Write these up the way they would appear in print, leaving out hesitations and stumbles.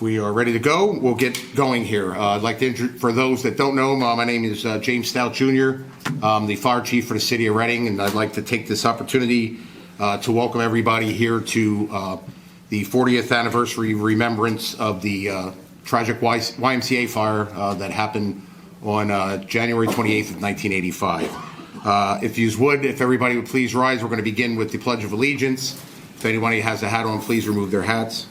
We are ready to go. We'll get going here. I'd like to for those that don't know, my name is James Stout Jr. I'm the fire chief for the city of Reading, and I'd like to take this opportunity to welcome everybody here to the 40th anniversary remembrance of the tragic YMCA fire that happened on January 28th of 1985. If everybody would please rise, we're going to begin with the Pledge of Allegiance. If anybody has a hat on, please remove their hats.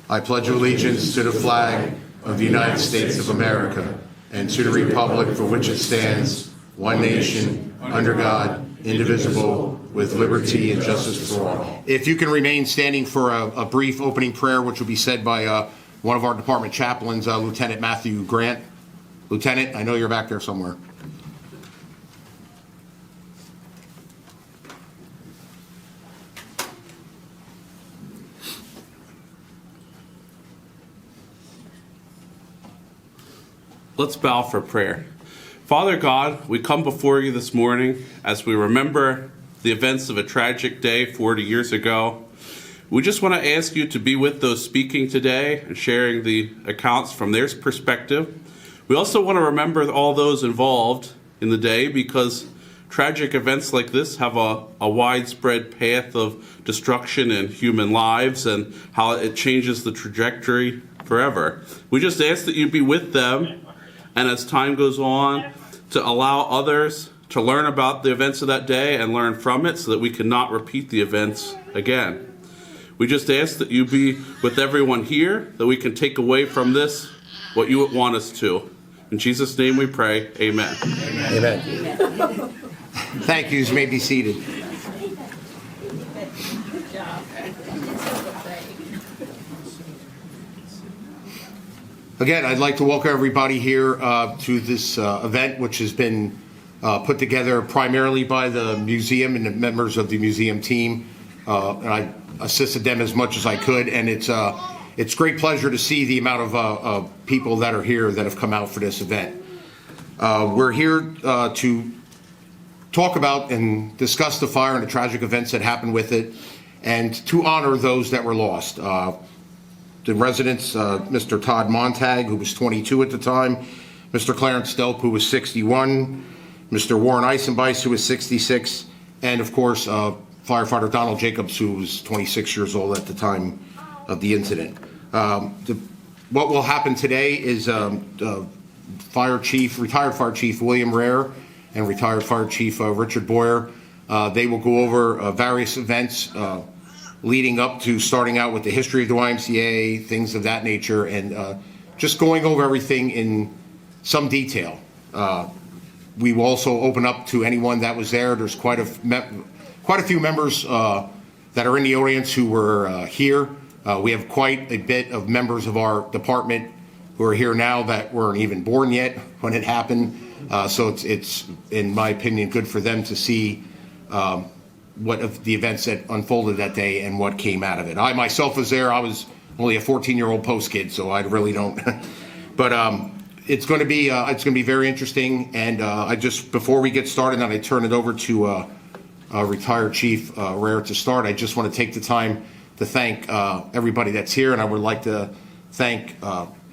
I pledge allegiance to the flag of the United States of America and to the republic for which it stands, one nation, under God, indivisible, with liberty and justice for all. If you can remain standing for a brief opening prayer, which will be said by one of our department chaplains, Lieutenant Matthew Grant. Lieutenant, I know you're back there somewhere. Let's bow for prayer. Father God, we come before you this morning as we remember the events of a tragic day 40 years ago. We just want to ask you to be with those speaking today and sharing the accounts from their perspective. We also want to remember all those involved in the day because tragic events like this have a widespread path of destruction in human lives and how it changes the trajectory forever. We just ask that you be with them, and as time goes on, to allow others to learn about the events of that day and learn from it so that we cannot repeat the events again. We just ask that you be with everyone here, that we can take away from this what you would want us to. In Jesus' name we pray, amen. Amen. Amen. Thank you. You may be seated. Again, I'd like to welcome everybody here to this event, which has been put together primarily by the museum and the members of the museum team. And I assisted them as much as I could, and it's great pleasure to see the amount of people that are here that have come out for this event. We're here to talk about and discuss the fire and the tragic events that happened with it, and to honor those that were lost. The residents, Mr. Todd Montag, who was 22 at the time, Mr. Clarence Stelp, who was 61, Mr. Warren Eisenbeis, who was 66, and of course, firefighter Donald Jacobs, who was 26 years old at the time of the incident. What will happen today is retired Fire Chief William Rare and retired Fire Chief Richard Boyer. They will go over various events leading up to starting out with the history of the YMCA, things of that nature, and just going over everything in some detail. We will also open up to anyone that was there. There's quite a few members that are in the audience who were here. We have quite a bit of members of our department who are here now that weren't even born yet when it happened. So it's, in my opinion, good for them to see what of the events that unfolded that day and what came out of it. I myself was there. I was only a 14-year-old post kid, so I really don't. But it's going to be very interesting. And I just, before we get started and I turn it over to retired Chief Rare to start, I just want to take the time to thank everybody that's here, and I would like to thank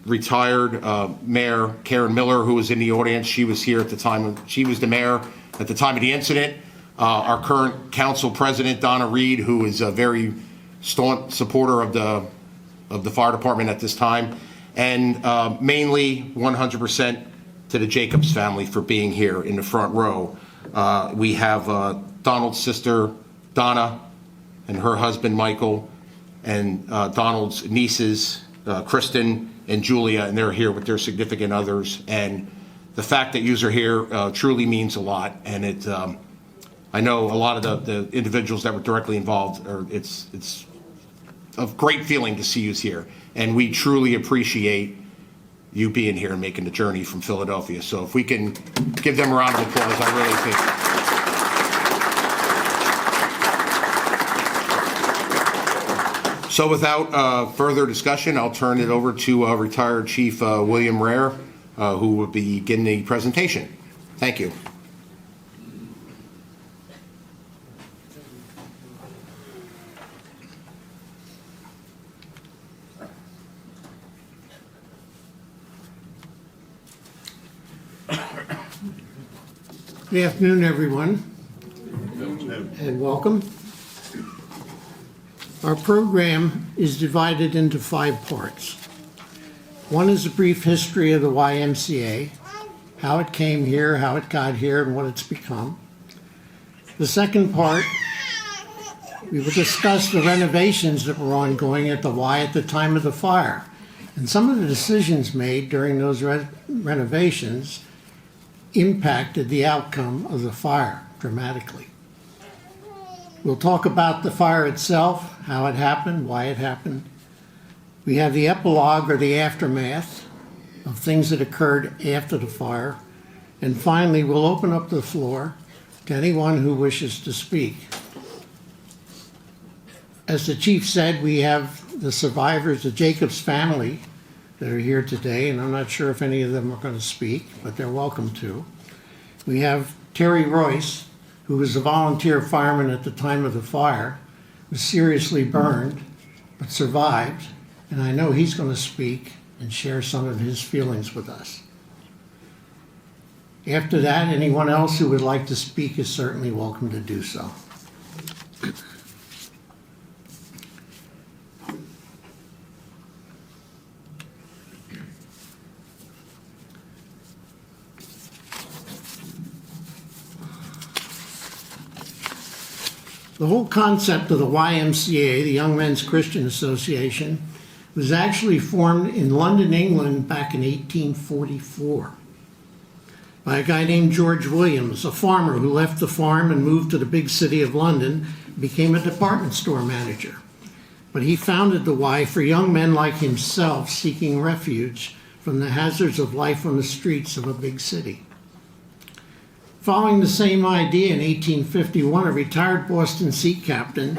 retired Mayor Karen Miller, who was in the audience. She was here at the time. She was the mayor at the time of the incident. Our current council president, Donna Reed, who is a very staunch supporter of the fire department at this time, and mainly 100% to the Jacobs family for being here in the front row. We have Donald's sister, Donna, and her husband, Michael, and Donald's nieces, Kristen and Julia, and they're here with their significant others. And the fact that yous are here truly means a lot. And I know a lot of the individuals that were directly involved, it's a great feeling to see yous here. And we truly appreciate you being here and making the journey from Philadelphia. So if we can give them a round of applause, I really think. So without further discussion, I'll turn it over to retired Chief William Rare, who will begin the presentation. Thank you. Good afternoon, everyone, and welcome. Our program is divided into 5 parts. One is a brief history of the YMCA, how it came here, how it got here, and what it's become. The second part, we will discuss the renovations that were ongoing at the Y at the time of the fire, and some of the decisions made during those renovations impacted the outcome of the fire dramatically. We'll talk about the fire itself, how it happened, why it happened. We have the epilogue or the aftermath of things that occurred after the fire. And finally, we'll open up the floor to anyone who wishes to speak. As the chief said, we have the survivors, the Jacobs family, that are here today, and I'm not sure if any of them are going to speak, but they're welcome to. We have Terry Royce, who was a volunteer fireman at the time of the fire, was seriously burned, but survived, and I know he's going to speak and share some of his feelings with us. After that, anyone else who would like to speak is certainly welcome to do so. The whole concept of the YMCA, the Young Men's Christian Association, was actually formed in London, England back in 1844 by a guy named George Williams, a farmer who left the farm and moved to the big city of London and became a department store manager. But he founded the Y for young men like himself seeking refuge from the hazards of life on the streets of a big city. Following the same idea in 1851, a retired Boston sea captain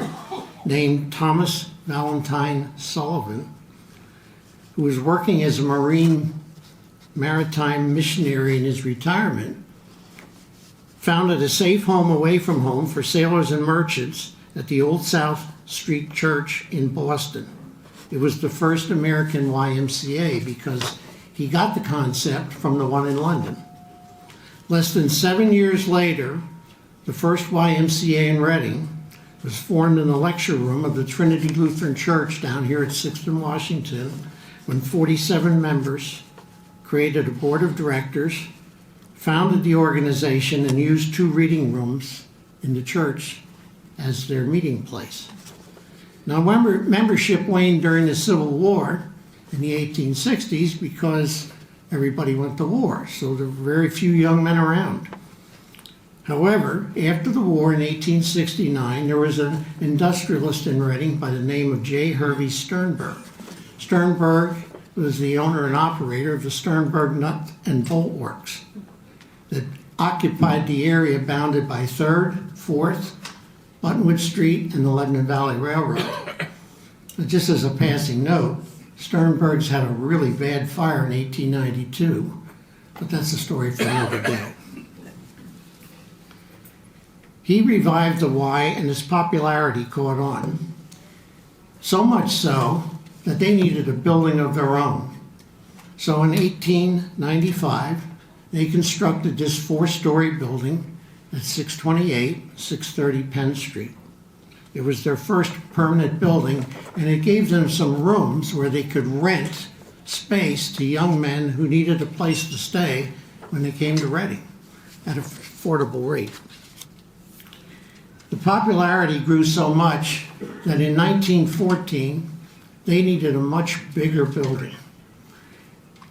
named Thomas Valentine Sullivan, who was working as a maritime missionary in his retirement, founded a safe home away from home for sailors and merchants at the Old South Street Church in Boston. It was the first American YMCA because he got the concept from the one in London. Less than 7 years later, the first YMCA in Reading was formed in the lecture room of the Trinity Lutheran Church down here at 6th and Washington, when 47 members created a board of directors, founded the organization, and used 2 reading rooms in the church as their meeting place. Now, membership waned during the Civil War in the 1860s because everybody went to war, so there were very few young men around. However, after the war in 1869, there was an industrialist in Reading by the name of J. Hervey Sternberg. Sternberg was the owner and operator of the Sternberg Nut and Bolt Works that occupied the area bounded by 3rd, 4th, Buttonwood Street, and the Lebanon Valley Railroad. But just as a passing note, Sternberg's had a really bad fire in 1892, but that's a story for another day. He revived the Y, and his popularity caught on. So much so that they needed a building of their own. So in 1895, they constructed this 4-story building at 628, 630 Penn Street. It was their first permanent building, and it gave them some rooms where they could rent space to young men who needed a place to stay when they came to Reading at an affordable rate. The popularity grew so much that in 1914, they needed a much bigger building.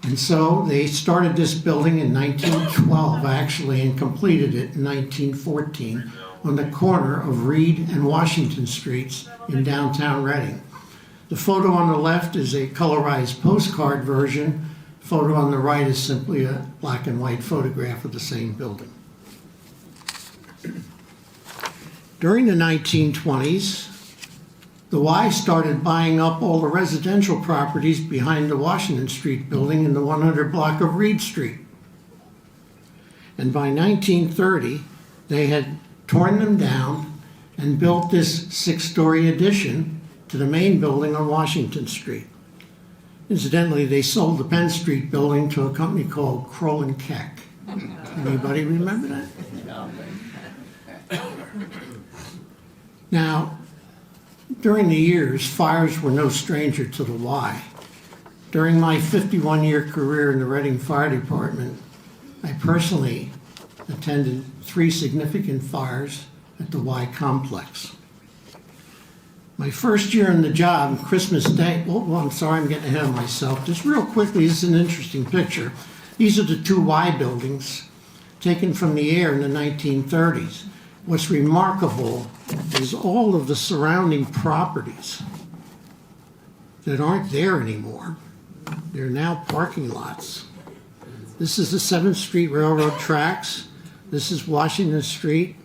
And so they started this building in 1912, actually, and completed it in 1914 on the corner of Reed and Washington Streets in downtown Reading. The photo on the left is a colorized postcard version. The photo on the right is simply a black and white photograph of the same building. During the 1920s, the Y started buying up all the residential properties behind the Washington Street building in the 100 block of Reed Street. And by 1930, they had torn them down and built this 6-story addition to the main building on Washington Street. Incidentally, they sold the Penn Street building to a company called Kroll and Keck. Anybody remember that? Now, during the years, fires were no stranger to the Y. During my 51-year career in the Reading Fire Department, I personally attended 3 significant fires at the Y complex. My first year on the job, Christmas Day, I'm sorry, I'm getting ahead of myself. Just real quickly, this is an interesting picture. These are the 2 Y buildings taken from the air in the 1930s. What's remarkable is all of the surrounding properties that aren't there anymore. They're now parking lots. This is the 7th Street Railroad tracks. This is Washington Street,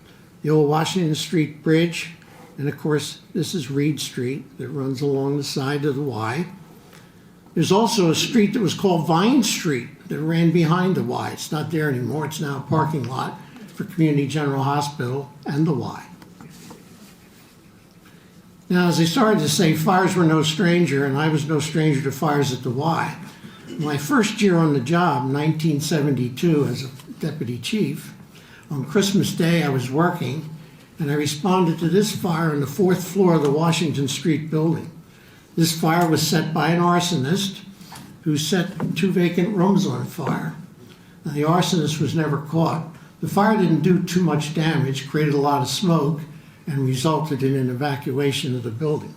the old Washington Street Bridge. And of course, this is Reed Street that runs along the side of the Y. There's also a street that was called Vine Street that ran behind the Y. It's not there anymore. It's now a parking lot for Community General Hospital and the Y. Now, as I started to say, fires were no stranger, and I was no stranger to fires at the Y. My first year on the job, 1972, as a deputy chief, on Christmas Day I was working, and I responded to this fire on the 4th floor of the Washington Street building. This fire was set by an arsonist who set 2 vacant rooms on fire. Now, the arsonist was never caught. The fire didn't do too much damage, created a lot of smoke, and resulted in an evacuation of the building.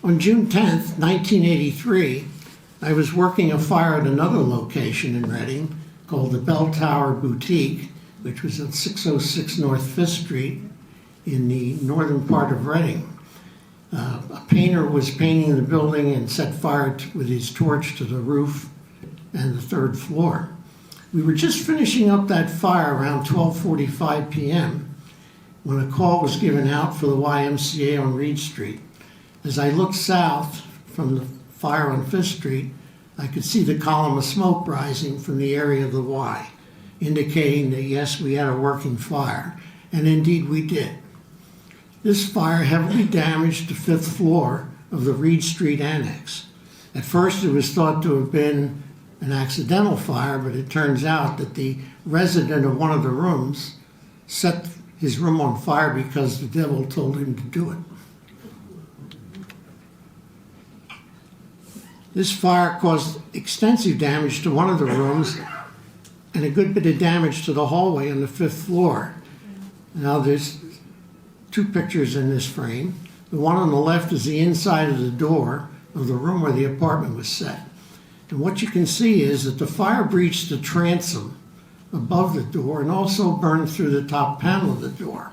On June 10th, 1983, I was working a fire at another location in Reading called the Bell Tower Boutique, which was at 606 North 5th Street in the northern part of Reading. A painter was painting the building and set fire with his torch to the roof and the 3rd floor. We were just finishing up that fire around 12:45 p.m. when a call was given out for the YMCA on Reed Street. As I looked south from the fire on 5th Street, I could see the column of smoke rising from the area of the Y, indicating that yes, we had a working fire, and indeed we did. This fire heavily damaged the 5th floor of the Reed Street Annex. At first it was thought to have been an accidental fire, but it turns out that the resident of one of the rooms set his room on fire because the devil told him to do it. This fire caused extensive damage to one of the rooms and a good bit of damage to the hallway on the 5th floor. Now there's 2 pictures in this frame. The one on the left is the inside of the door of the room where the apartment was set. And what you can see is that the fire breached the transom above the door and also burned through the top panel of the door.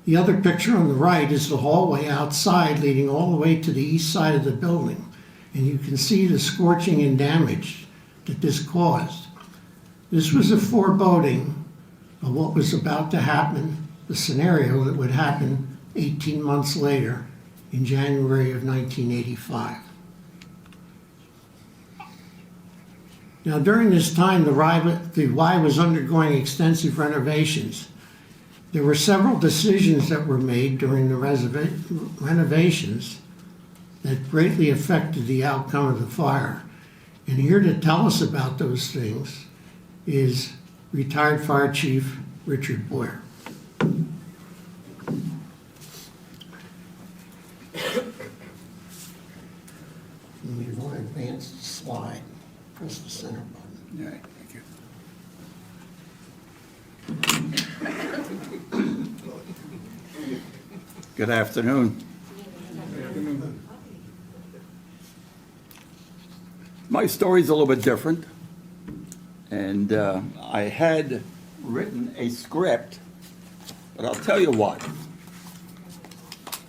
The other picture on the right is the hallway outside leading all the way to the east side of the building. And you can see the scorching and damage that this caused. This was a foreboding of what was about to happen, the scenario that would happen 18 months later in January of 1985. Now, during this time, the Y was undergoing extensive renovations. There were several decisions that were made during the renovations that greatly affected the outcome of the fire. And here to tell us about those things is retired Fire Chief Richard Boyer. We want to advance the slide. Press the center button. All right, thank you. Good afternoon. My story's a little bit different, and I had written a script, but I'll tell you what.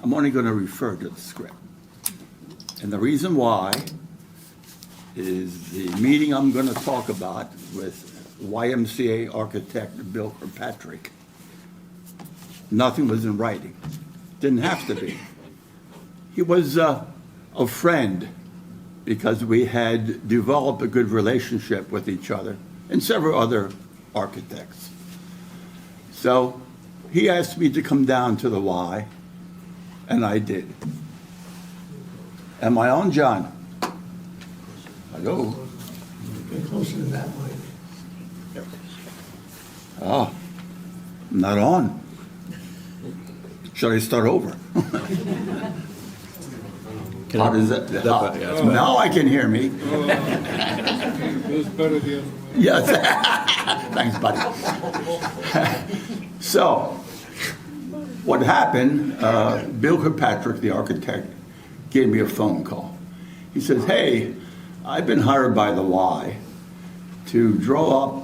I'm only going to refer to the script. And the reason why is the meeting I'm going to talk about with YMCA architect Bill Kirkpatrick. Nothing was in writing. Didn't have to be. He was a friend because we had developed a good relationship with each other and several other architects. So he asked me to come down to the Y, and I did. Am I on, John? Hello? Get closer to that mic. Oh, not on. Should I start over? How does that? Now I can hear me. It was better the other way. Yes. Thanks, buddy. So, what happened, Bill Kirkpatrick, the architect, gave me a phone call. He says, hey, I've been hired by the Y to draw up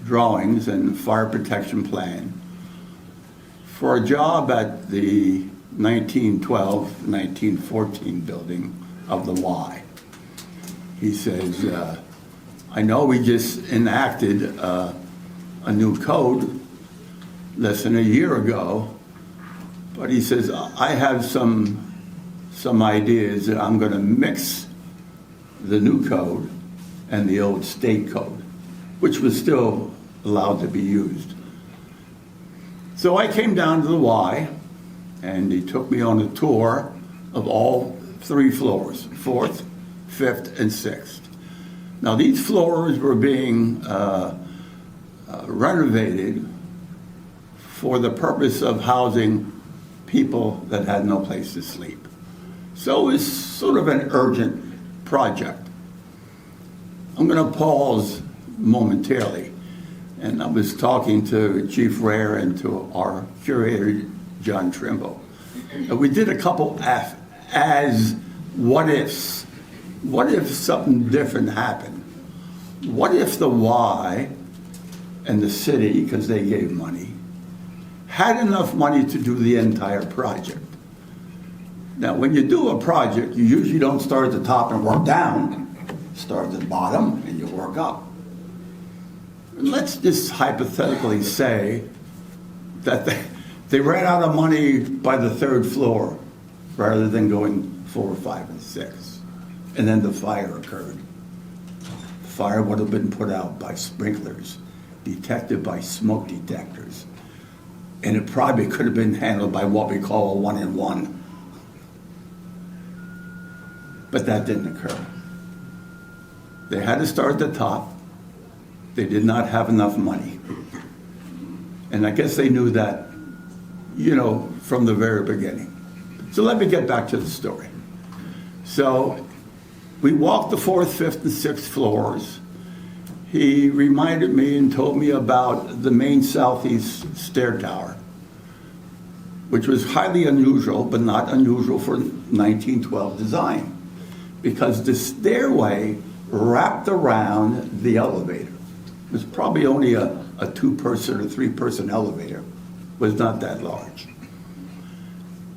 drawings and fire protection plan for a job at the 1912-1914 building of the Y. He says, I know we just enacted a new code less than a year ago, but he says, I have some ideas that I'm going to mix the new code and the old state code, which was still allowed to be used. So I came down to the Y, and he took me on a tour of all 3 floors, 4th, 5th, and 6th. Now, these floors were being renovated for the purpose of housing people that had no place to sleep. So it was sort of an urgent project. I'm going to pause momentarily. And I was talking to Chief Rare and to our curator, John Trimble. And we did a couple as what ifs. What if something different happened? What if the Y and the city, because they gave money, had enough money to do the entire project? Now, when you do a project, you usually don't start at the top and work down. Start at the bottom and you work up. Let's just hypothetically say that they ran out of money by the 3rd floor rather than going 4, 5, and 6. And then the fire occurred. The fire would have been put out by sprinklers, detected by smoke detectors. And it probably could have been handled by what we call a 1-in-1. But that didn't occur. They had to start at the top. They did not have enough money. And I guess they knew that, from the very beginning. So let me get back to the story. So we walked the 4th, 5th, and 6th floors. He reminded me and told me about the main southeast stair tower, which was highly unusual, but not unusual for 1912 design, because the stairway wrapped around the elevator. It was probably only a 2-person or 3-person elevator. It was not that large.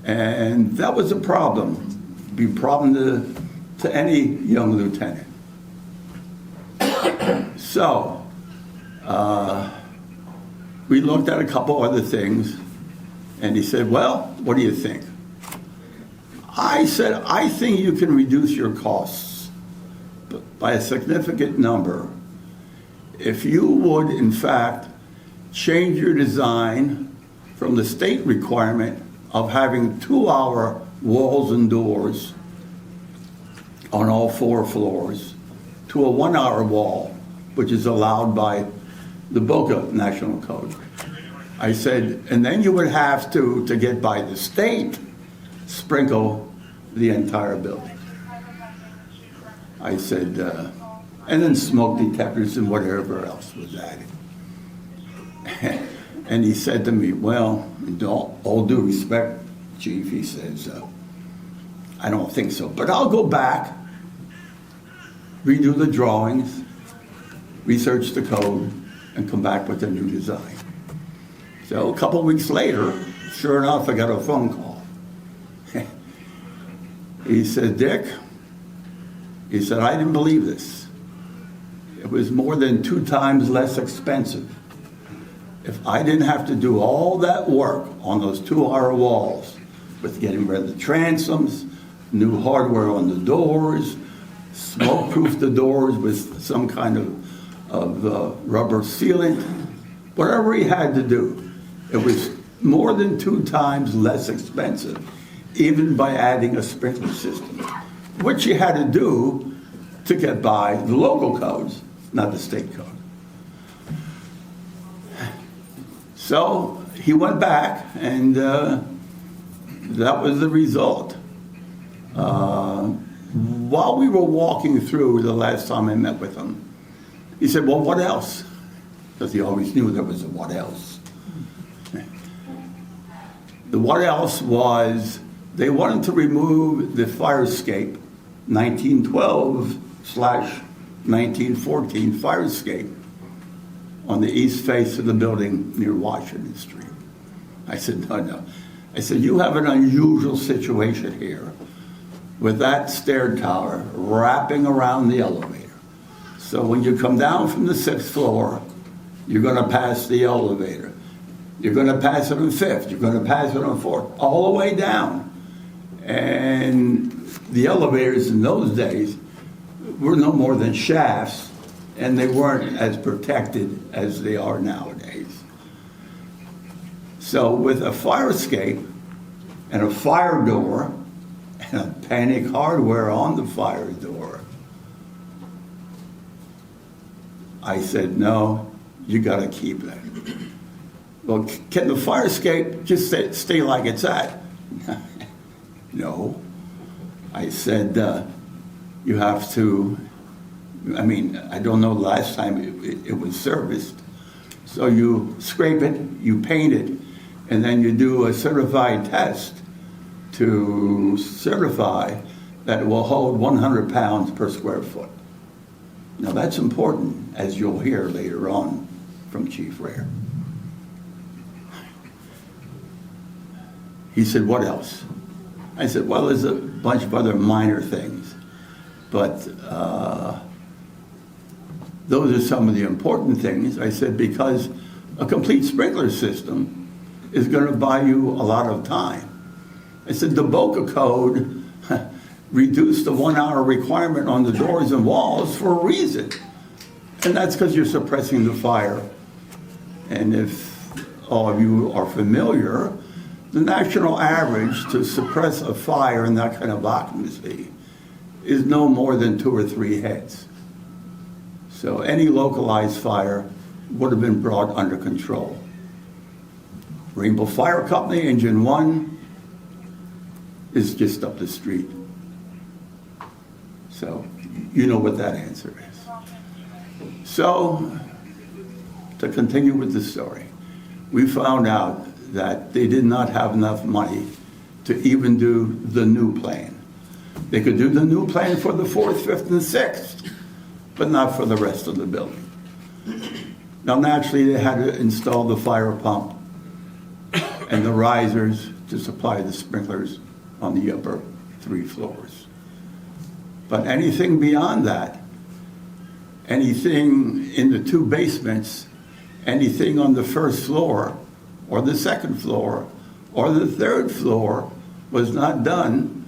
And that was a problem. It'd be a problem to any young lieutenant. So, we looked at a couple other things, and he said, well, what do you think? I said, I think you can reduce your costs by a significant number if you would, in fact, change your design from the state requirement of having 2-hour walls and doors on all 4 floors to a 1-hour wall, which is allowed by the Boca National Code. I said, and then you would have to get by the state, sprinkle the entire building. I said, and then smoke detectors and whatever else was added. And he said to me, well, in all due respect, Chief, he says, I don't think so, but I'll go back, redo the drawings, research the code, and come back with a new design. So a couple weeks later, sure enough, I got a phone call. He said, Dick, he said, I didn't believe this. It was more than 2 times less expensive. If I didn't have to do all that work on those 2-hour walls with getting rid of the transoms, new hardware on the doors, smoke-proof the doors with some kind of rubber sealant, whatever he had to do, it was more than 2 times less expensive, even by adding a sprinkler system, which you had to do to get by the local codes, not the state code. So he went back, and that was the result. While we were walking through the last time I met with him, he said, well, what else? Because he always knew there was a what else. The what else was they wanted to remove the fire escape, 1912/1914 fire escape on the east face of the building near Washington Street. I said, no. I said, you have an unusual situation here with that stair tower wrapping around the elevator. So when you come down from the 6th floor, you're going to pass the elevator. You're going to pass it on 5th. You're going to pass it on 4th, all the way down. And the elevators in those days were no more than shafts, and they weren't as protected as they are nowadays. So with a fire escape and a fire door and a panic hardware on the fire door, I said, no, you got to keep that. Well, can the fire escape just stay like it's at? No. I said, you have to, I mean, I don't know the last time it was serviced. So you scrape it, you paint it, and then you do a certified test to certify that it will hold 100 pounds per square foot. Now that's important, as you'll hear later on from Chief Rare. He said, what else? I said, well, there's a bunch of other minor things, but those are some of the important things. I said, because a complete sprinkler system is going to buy you a lot of time. I said, the Boca Code reduced the 1 hour requirement on the doors and walls for a reason. And that's because you're suppressing the fire. And if all of you are familiar, the national average to suppress a fire in that kind of occupancy is no more than 2 or 3 heads. So any localized fire would have been brought under control. Rainbow Fire Company, Engine 1, is just up the street. So you know what that answer is. So to continue with the story, we found out that they did not have enough money to even do the new plan. They could do the new plan for the 4th, 5th, and 6th, but not for the rest of the building. Now, naturally, they had to install the fire pump and the risers to supply the sprinklers on the upper 3 floors. But anything beyond that, anything in the 2 basements, anything on the 1st floor, or the 2nd floor, or the 3rd floor was not done,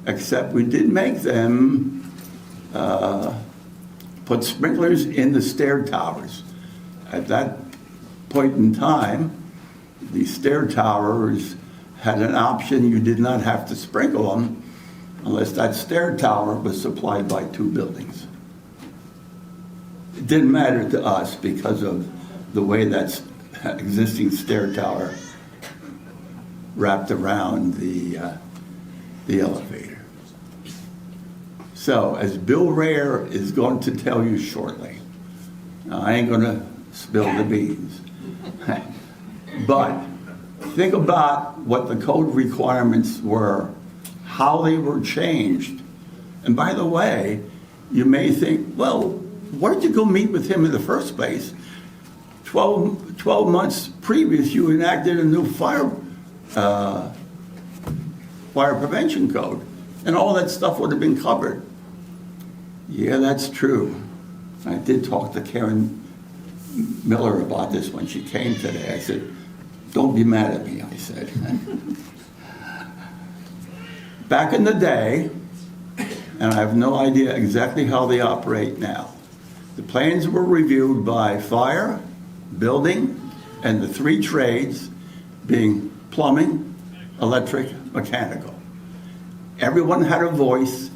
except we did make them put sprinklers in the stair towers. At that point in time, the stair towers had an option. You did not have to sprinkle them unless that stair tower was supplied by 2 buildings. It didn't matter to us because of the way that existing stair tower wrapped around the elevator. So, as Bill Rare is going to tell you shortly, now, I ain't going to spill the beans, but think about what the code requirements were, how they were changed. And by the way, you may think, well, why did you go meet with him in the first place? 12 months previous, you enacted a new fire prevention code, and all that stuff would have been covered. Yeah, that's true. I did talk to Karen Miller about this when she came today. I said, don't be mad at me, I said. Back in the day, and I have no idea exactly how they operate now, the plans were reviewed by fire, building, and the 3 trades, being plumbing, electric, mechanical. Everyone had a voice,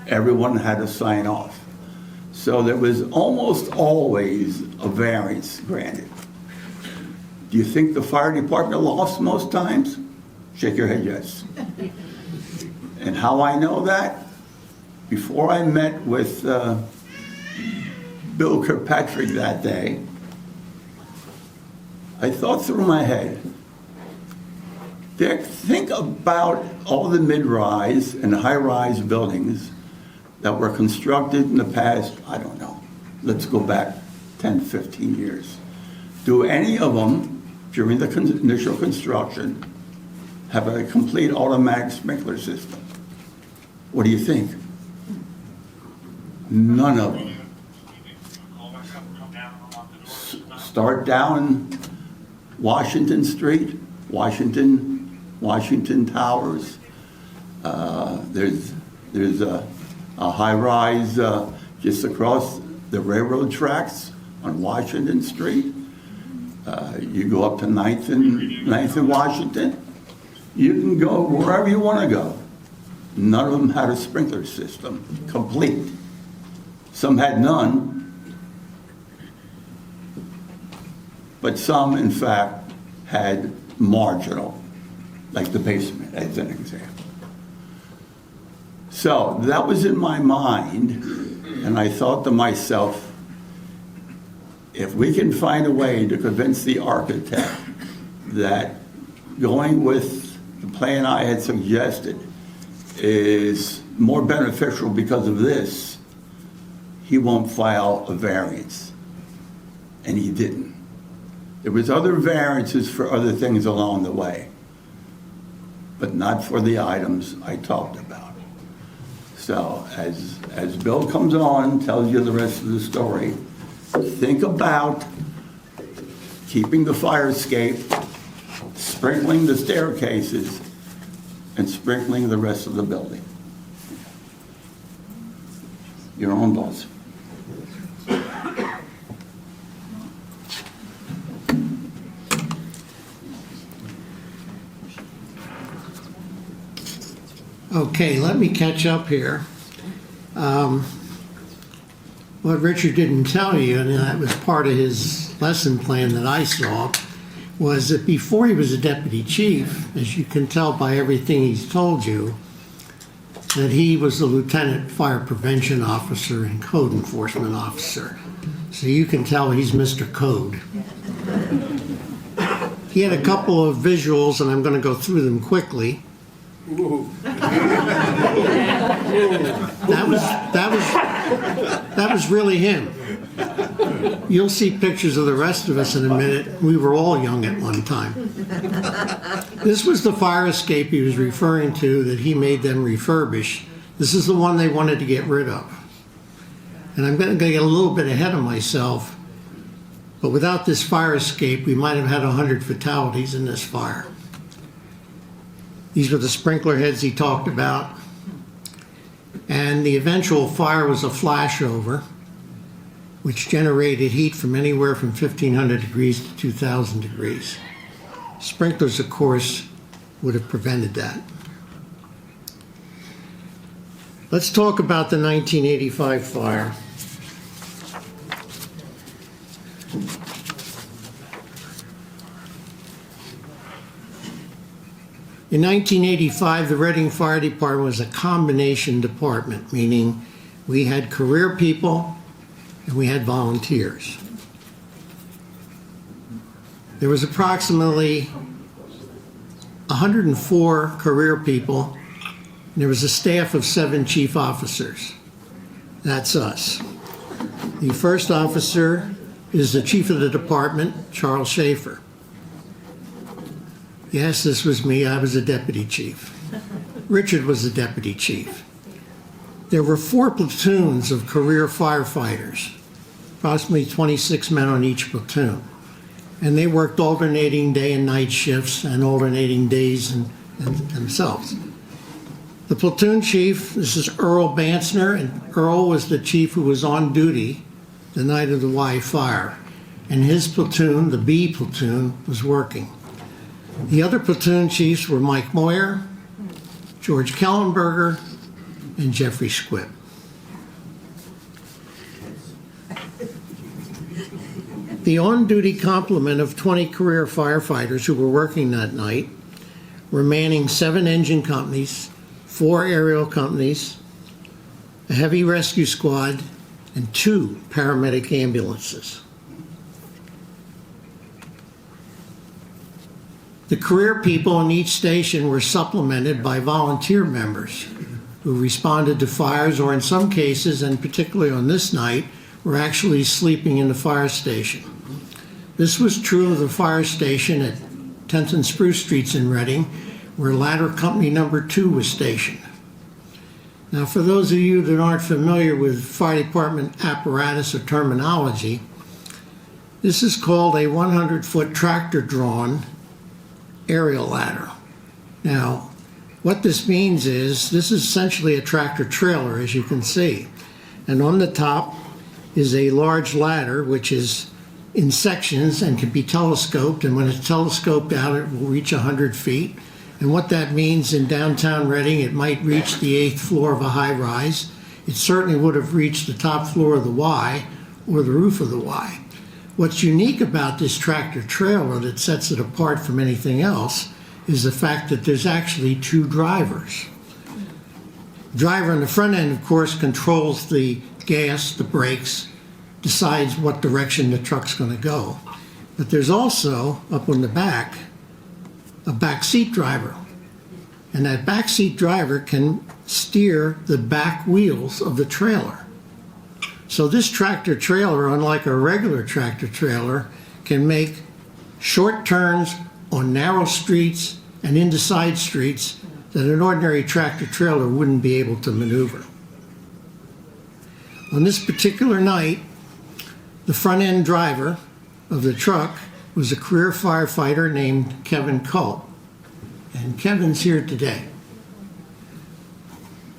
everyone had to sign off. So there was almost always a variance granted. Do you think the fire department lost most times? Shake your head yes. And how I know that? Before I met with Bill Kirkpatrick that day, I thought through my head, Dick, think about all the mid-rise and high-rise buildings that were constructed in the past, I don't know, let's go back 10, 15 years. Do any of them, during the initial construction, have a complete automatic sprinkler system? What do you think? None of them. Start down Washington Street, Washington Towers. There's a high-rise just across the railroad tracks on Washington Street. You go up to 9th and Washington. You can go wherever you want to go. None of them had a sprinkler system, complete. Some had none, but some, in fact, had marginal, like the basement, as an example. So that was in my mind, and I thought to myself, if we can find a way to convince the architect that going with the plan I had suggested is more beneficial because of this, he won't file a variance. And he didn't. There was other variances for other things along the way, but not for the items I talked about. So as Bill comes on, tells you the rest of the story, think about keeping the fire escape, sprinkling the staircases, and sprinkling the rest of the building. Your own boss. Okay, let me catch up here. What Richard didn't tell you, and that was part of his lesson plan that I saw, was that before he was a deputy chief, as you can tell by everything he's told you, that he was the lieutenant fire prevention officer and code enforcement officer. So you can tell he's Mr. Code. He had a couple of visuals, and I'm going to go through them quickly. That was really him. You'll see pictures of the rest of us in a minute. We were all young at one time. This was the fire escape he was referring to that he made them refurbish. This is the one they wanted to get rid of. And I'm going to get a little bit ahead of myself, but without this fire escape, we might have had 100 fatalities in this fire. These were the sprinkler heads he talked about. And the eventual fire was a flashover, which generated heat from anywhere from 1,500 degrees to 2,000 degrees. Sprinklers, of course, would have prevented that. Let's talk about the 1985 fire. In 1985, the Reading Fire Department was a combination department, meaning we had career people and we had volunteers. There was approximately 104 career people, and there was a staff of 7 chief officers. That's us. The first officer is the chief of the department, Charles Schaefer. Yes, this was me. I was a deputy chief. Richard was the deputy chief. There were 4 platoons of career firefighters, approximately 26 men on each platoon. And they worked alternating day and night shifts and alternating days and themselves. The platoon chief, this is Earl Bansner, and Earl was the chief who was on duty the night of the Y fire. And his platoon, the B platoon, was working. The other platoon chiefs were Mike Moyer, George Kellenberger, and Jeffrey Squibb. The on-duty complement of 20 career firefighters who were working that night were manning 7 engine companies, 4 aerial companies, a heavy rescue squad, and 2 paramedic ambulances. The career people in each station were supplemented by volunteer members who responded to fires, or in some cases, and particularly on this night, were actually sleeping in the fire station. This was true of the fire station at 10th and Spruce Streets in Reading, where ladder company number 2 was stationed. Now, for those of you that aren't familiar with fire department apparatus or terminology, this is called a 100-foot tractor-drawn aerial ladder. Now, what this means is this is essentially a tractor trailer, as you can see. And on the top is a large ladder, which is in sections and can be telescoped. And when it's telescoped out, it will reach 100 feet. And what that means in downtown Reading, it might reach the 8th floor of a high rise. It certainly would have reached the top floor of the Y or the roof of the Y. What's unique about this tractor trailer that sets it apart from anything else is the fact that there's actually 2 drivers. The driver on the front end, of course, controls the gas, the brakes, decides what direction the truck's going to go. But there's also, up on the back, a backseat driver. And that backseat driver can steer the back wheels of the trailer. So this tractor trailer, unlike a regular tractor trailer, can make short turns on narrow streets and into side streets that an ordinary tractor trailer wouldn't be able to maneuver. On this particular night, the front end driver of the truck was a career firefighter named Kevin Culp. And Kevin's here today.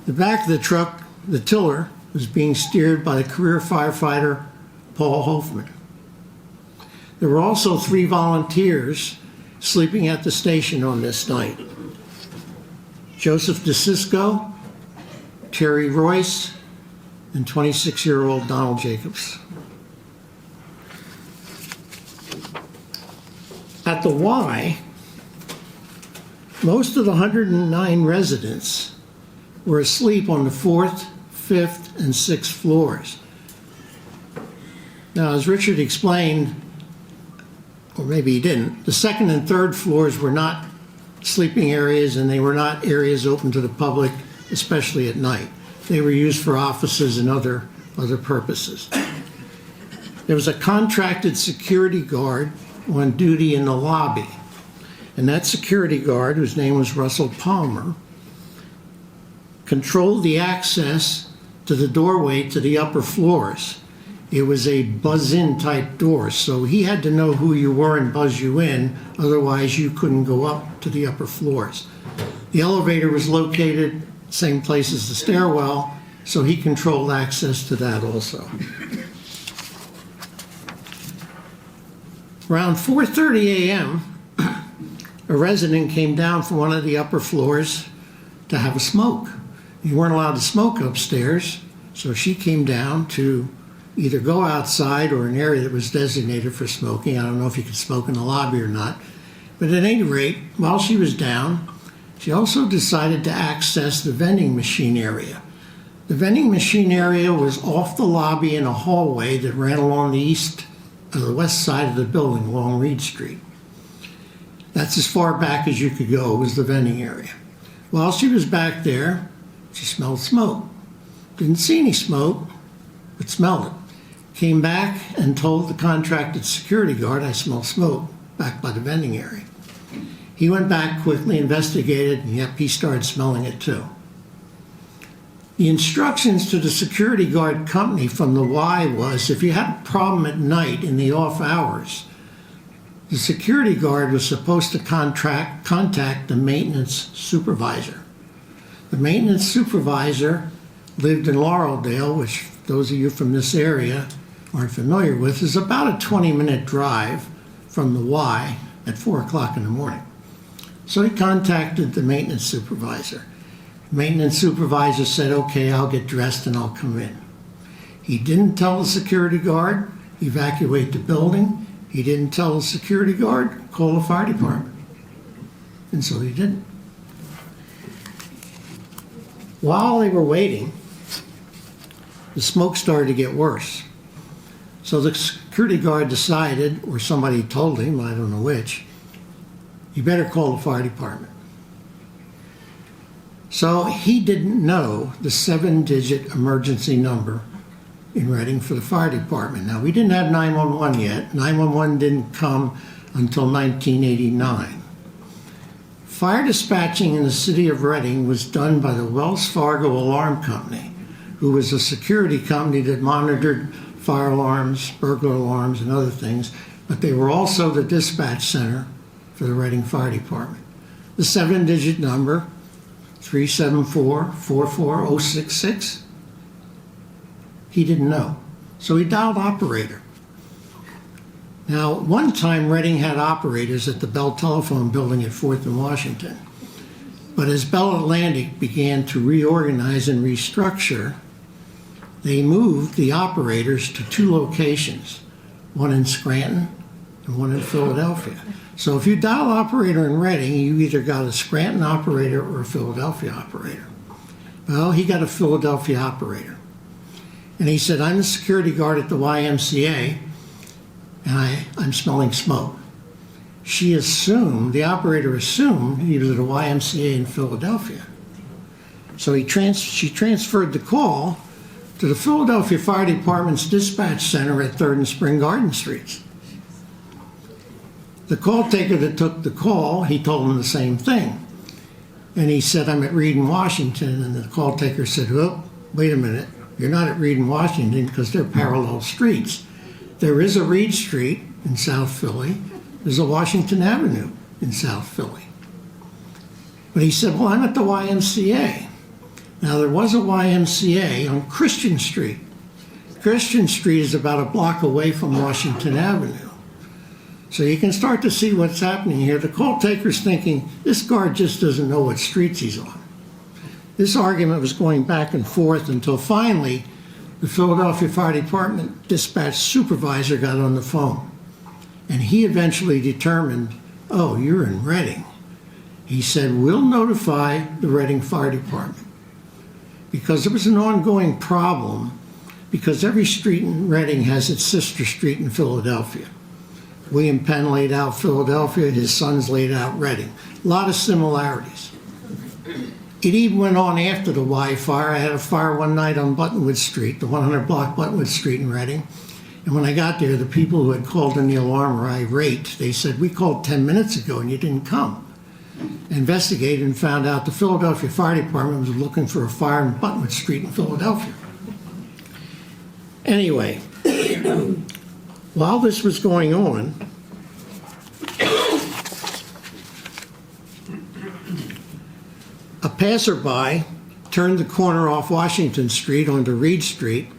The back of the truck, the tiller, was being steered by the career firefighter Paul Hofman. There were also 3 volunteers sleeping at the station on this night. Joseph DeSisco, Terry Royce, and 26-year-old Donald Jacobs. At the Y, most of the 109 residents were asleep on the 4th, 5th, and 6th floors. Now, as Richard explained, or maybe he didn't, the 2nd and 3rd floors were not sleeping areas, and they were not areas open to the public, especially at night. They were used for offices and other purposes. There was a contracted security guard on duty in the lobby, and that security guard, whose name was Russell Palmer, controlled the access to the doorway to the upper floors. It was a buzz-in type door, so he had to know who you were and buzz you in, otherwise you couldn't go up to the upper floors. The elevator was located same place as the stairwell, so he controlled access to that also. Around 4:30 a.m., a resident came down from one of the upper floors to have a smoke. You weren't allowed to smoke upstairs, so she came down to either go outside or an area that was designated for smoking. I don't know if you could smoke in the lobby or not. But at any rate, while she was down, she also decided to access the vending machine area. The vending machine area was off the lobby in a hallway that ran along the west side of the building, along Reed Street. That's as far back as you could go, was the vending area. While she was back there, she smelled smoke. Didn't see any smoke, but smelled it. Came back and told the contracted security guard, "I smell smoke," back by the vending area. He went back quickly, investigated, and yep, he started smelling it too. The instructions to the security guard company from the Y was, if you had a problem at night in the off hours, the security guard was supposed to contact the maintenance supervisor. The maintenance supervisor lived in Laureldale, which those of you from this area aren't familiar with, is about a 20-minute drive from the Y at 4 o'clock in the morning. So he contacted the maintenance supervisor. The maintenance supervisor said, "Okay, I'll get dressed and I'll come in." He didn't tell the security guard. evacuate the building. He didn't tell the security guard, call the fire department. And so he didn't. While they were waiting, the smoke started to get worse. So the security guard decided, or somebody told him, I don't know which, you better call the fire department. So he didn't know the 7-digit emergency number in Reading for the fire department. Now, we didn't have 911 yet. 911 didn't come until 1989. Fire dispatching in the city of Reading was done by the Wells Fargo Alarm Company, who was a security company that monitored fire alarms, burglar alarms, and other things, but they were also the dispatch center for the Reading Fire Department. The 7-digit number, 374-44066, he didn't know. So he dialed operator. Now, one time Reading had operators at the Bell Telephone Building at 4th and Washington. But as Bell Atlantic began to reorganize and restructure, they moved the operators to 2 locations, one in Scranton and one in Philadelphia. So if you dial operator in Reading, you either got a Scranton operator or a Philadelphia operator. Well, he got a Philadelphia operator. And he said, I'm the security guard at the YMCA, and I'm smelling smoke. She assumed, the operator assumed he was at a YMCA in Philadelphia. So she transferred the call to the Philadelphia Fire Department's dispatch center at 3rd and Spring Garden Streets. The call taker that took the call, he told him the same thing. And he said, I'm at Reading, Washington. And the call taker said, oh, wait a minute. You're not at Reading, Washington, because they're parallel streets. There is a Reed Street in South Philly. There's a Washington Avenue in South Philly. But he said, well, I'm at the YMCA. Now, there was a YMCA on Christian Street. Christian Street is about a block away from Washington Avenue. So you can start to see what's happening here. The call taker's thinking, this guard just doesn't know what streets he's on. This argument was going back and forth until finally the Philadelphia Fire Department dispatch supervisor got on the phone. And he eventually determined, oh, you're in Reading. He said, we'll notify the Reading Fire Department. Because there was an ongoing problem, because every street in Reading has its sister street in Philadelphia. William Penn laid out Philadelphia, his sons laid out Reading. A lot of similarities. It even went on after the Y fire. I had a fire one night on Buttonwood Street, the 100 block Buttonwood Street in Reading. And when I got there, the people who had called in the alarm were irate. They said, we called 10 minutes ago and you didn't come. I investigated and found out the Philadelphia Fire Department was looking for a fire on Buttonwood Street in Philadelphia. Anyway, while this was going on, a passerby turned the corner off Washington Street onto Reed Street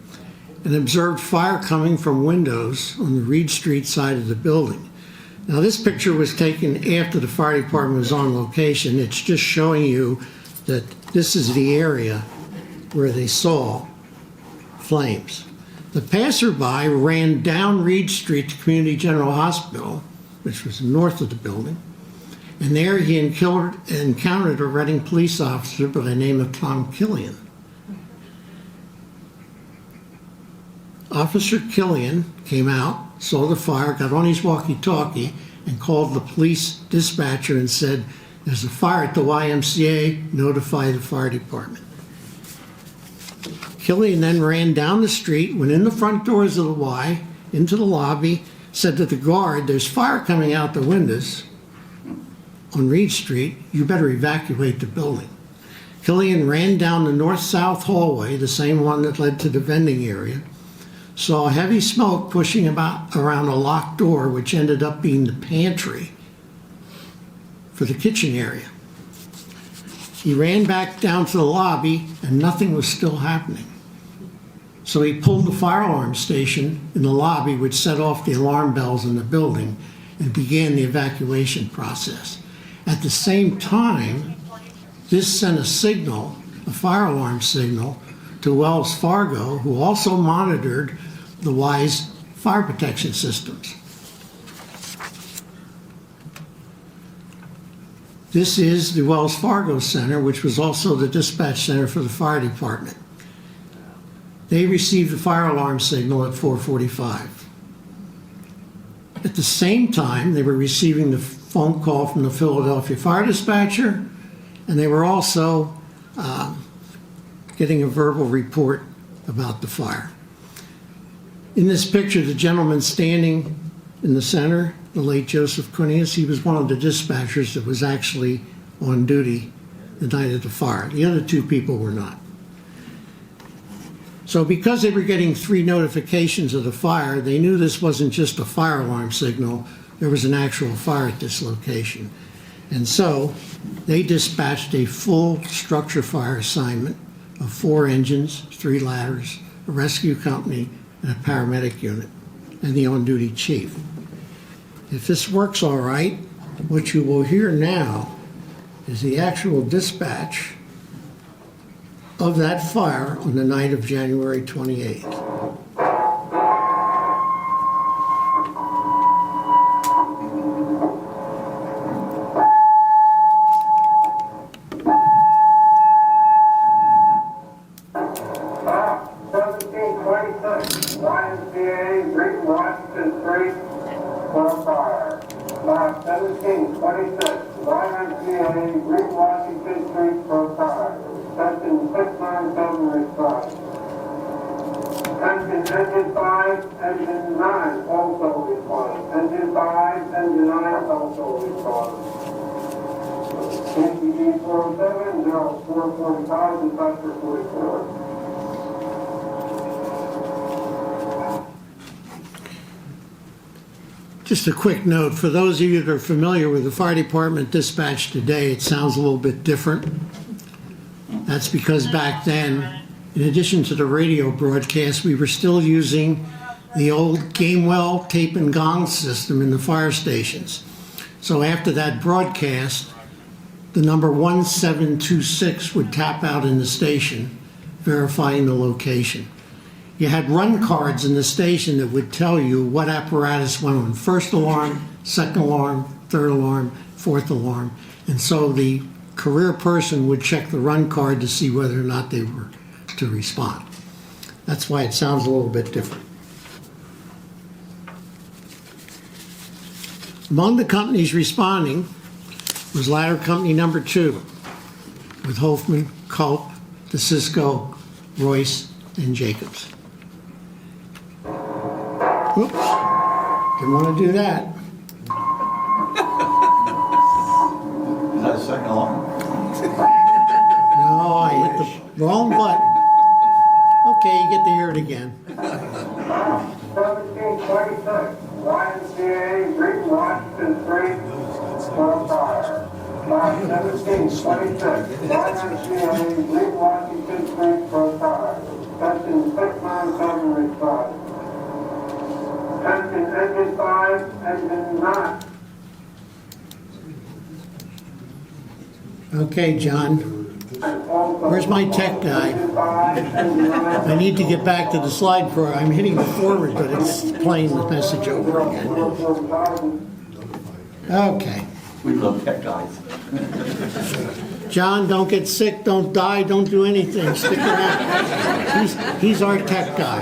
and observed fire coming from windows on the Reed Street side of the building. Now, this picture was taken after the fire department was on location. It's just showing you that this is the area where they saw flames. The passerby ran down Reed Street to Community General Hospital, which was north of the building, and there he encountered a Reading police officer by the name of Tom Killian. Officer Killian came out, saw the fire, got on his walkie-talkie, and called the police dispatcher and said, there's a fire at the YMCA, notify the fire department. Killian then ran down the street, went in the front doors of the Y, into the lobby, said to the guard, there's fire coming out the windows on Reed Street, you better evacuate the building. Killian ran down the north-south hallway, the same one that led to the vending area, saw heavy smoke pushing around a locked door, which ended up being the pantry for the kitchen area. He ran back down to the lobby, and nothing was still happening. So he pulled the fire alarm station in the lobby, which set off the alarm bells in the building, and began the evacuation process. At the same time, this sent a signal, a fire alarm signal, to Wells Fargo, who also monitored the Y's fire protection systems. This is the Wells Fargo Center, which was also the dispatch center for the fire department. They received the fire alarm signal at 4:45. At the same time, they were receiving the phone call from the Philadelphia fire dispatcher, and they were also getting a verbal report about the fire. In this picture, the gentleman standing in the center, the late Joseph Cornelius, he was one of the dispatchers that was actually on duty the night of the fire. The other two people were not. So because they were getting 3 notifications of the fire, they knew this wasn't just a fire alarm signal, there was an actual fire at this location. And so they dispatched a full structure fire assignment of 4 engines, 3 ladders, a rescue company, and a paramedic unit, and the on-duty chief. If this works all right, what you will hear now is the actual dispatch of that fire on the night of January 28th. YMCA, Reading Washington Street, for fire. Lot 1726, YMCA, Reading Washington Street, for fire. Section 697 response. Section Engine 5, Engine 9 also response. Engine 5, Engine 9 also response. CTD 407, 0445, Dispatcher 44. Just a quick note, for those of you that are familiar with the fire department dispatch today, it sounds a little bit different. That's because back then, in addition to the radio broadcast, we were still using the old Gamewell tape and gong system in the fire stations. So after that broadcast, the number 1726 would tap out in the station, verifying the location. You had run cards in the station that would tell you what apparatus went on first alarm, second alarm, third alarm, fourth alarm. And so the career person would check the run card to see whether or not they were to respond. That's why it sounds a little bit different. Among the companies responding was ladder company number 2 with Hoffman, Culp, DeSisco, Royce, and Jacobs. Whoops, didn't want to do that. Is that a second alarm? No, I hit the wrong button. Okay, you get to hear it again. 1726, YMCA, Reading Washington Street, for fire. Lot 1726, YMCA, Reading Washington Street, for fire. Section 697 response. Section Engine 5, Engine 9. Okay, John. Where's my tech guy? I need to get back to the slide for. I'm hitting the forward, but it's playing the message over again. Okay. We love tech guys. John, don't get sick, don't die, don't do anything. Stick around. He's our tech guy.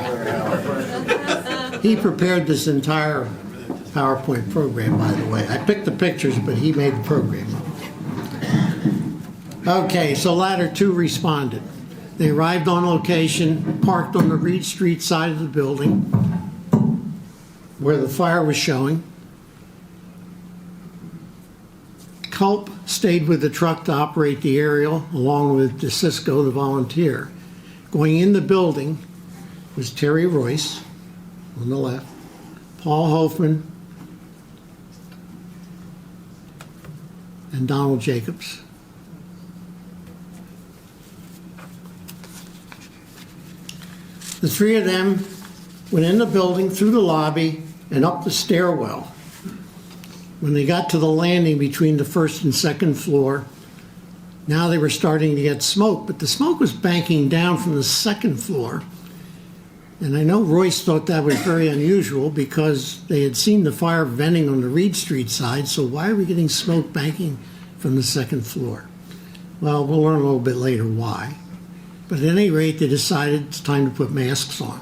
He prepared this entire PowerPoint program, by the way. I picked the pictures, but he made the program. Okay, so ladder 2 responded. They arrived on location, parked on the Reed Street side of the building where the fire was showing. Culp stayed with the truck to operate the aerial, along with DeSisco, the volunteer. Going in the building was Terry Royce on the left, Paul Hoffman, and Donald Jacobs. The 3 of them went in the building, through the lobby, and up the stairwell. When they got to the landing between the first and second floor, now they were starting to get smoke, but the smoke was banking down from the second floor. And I know Royce thought that was very unusual because they had seen the fire venting on the Reed Street side, so why are we getting smoke banking from the second floor? Well, we'll learn a little bit later why. But at any rate, they decided it's time to put masks on.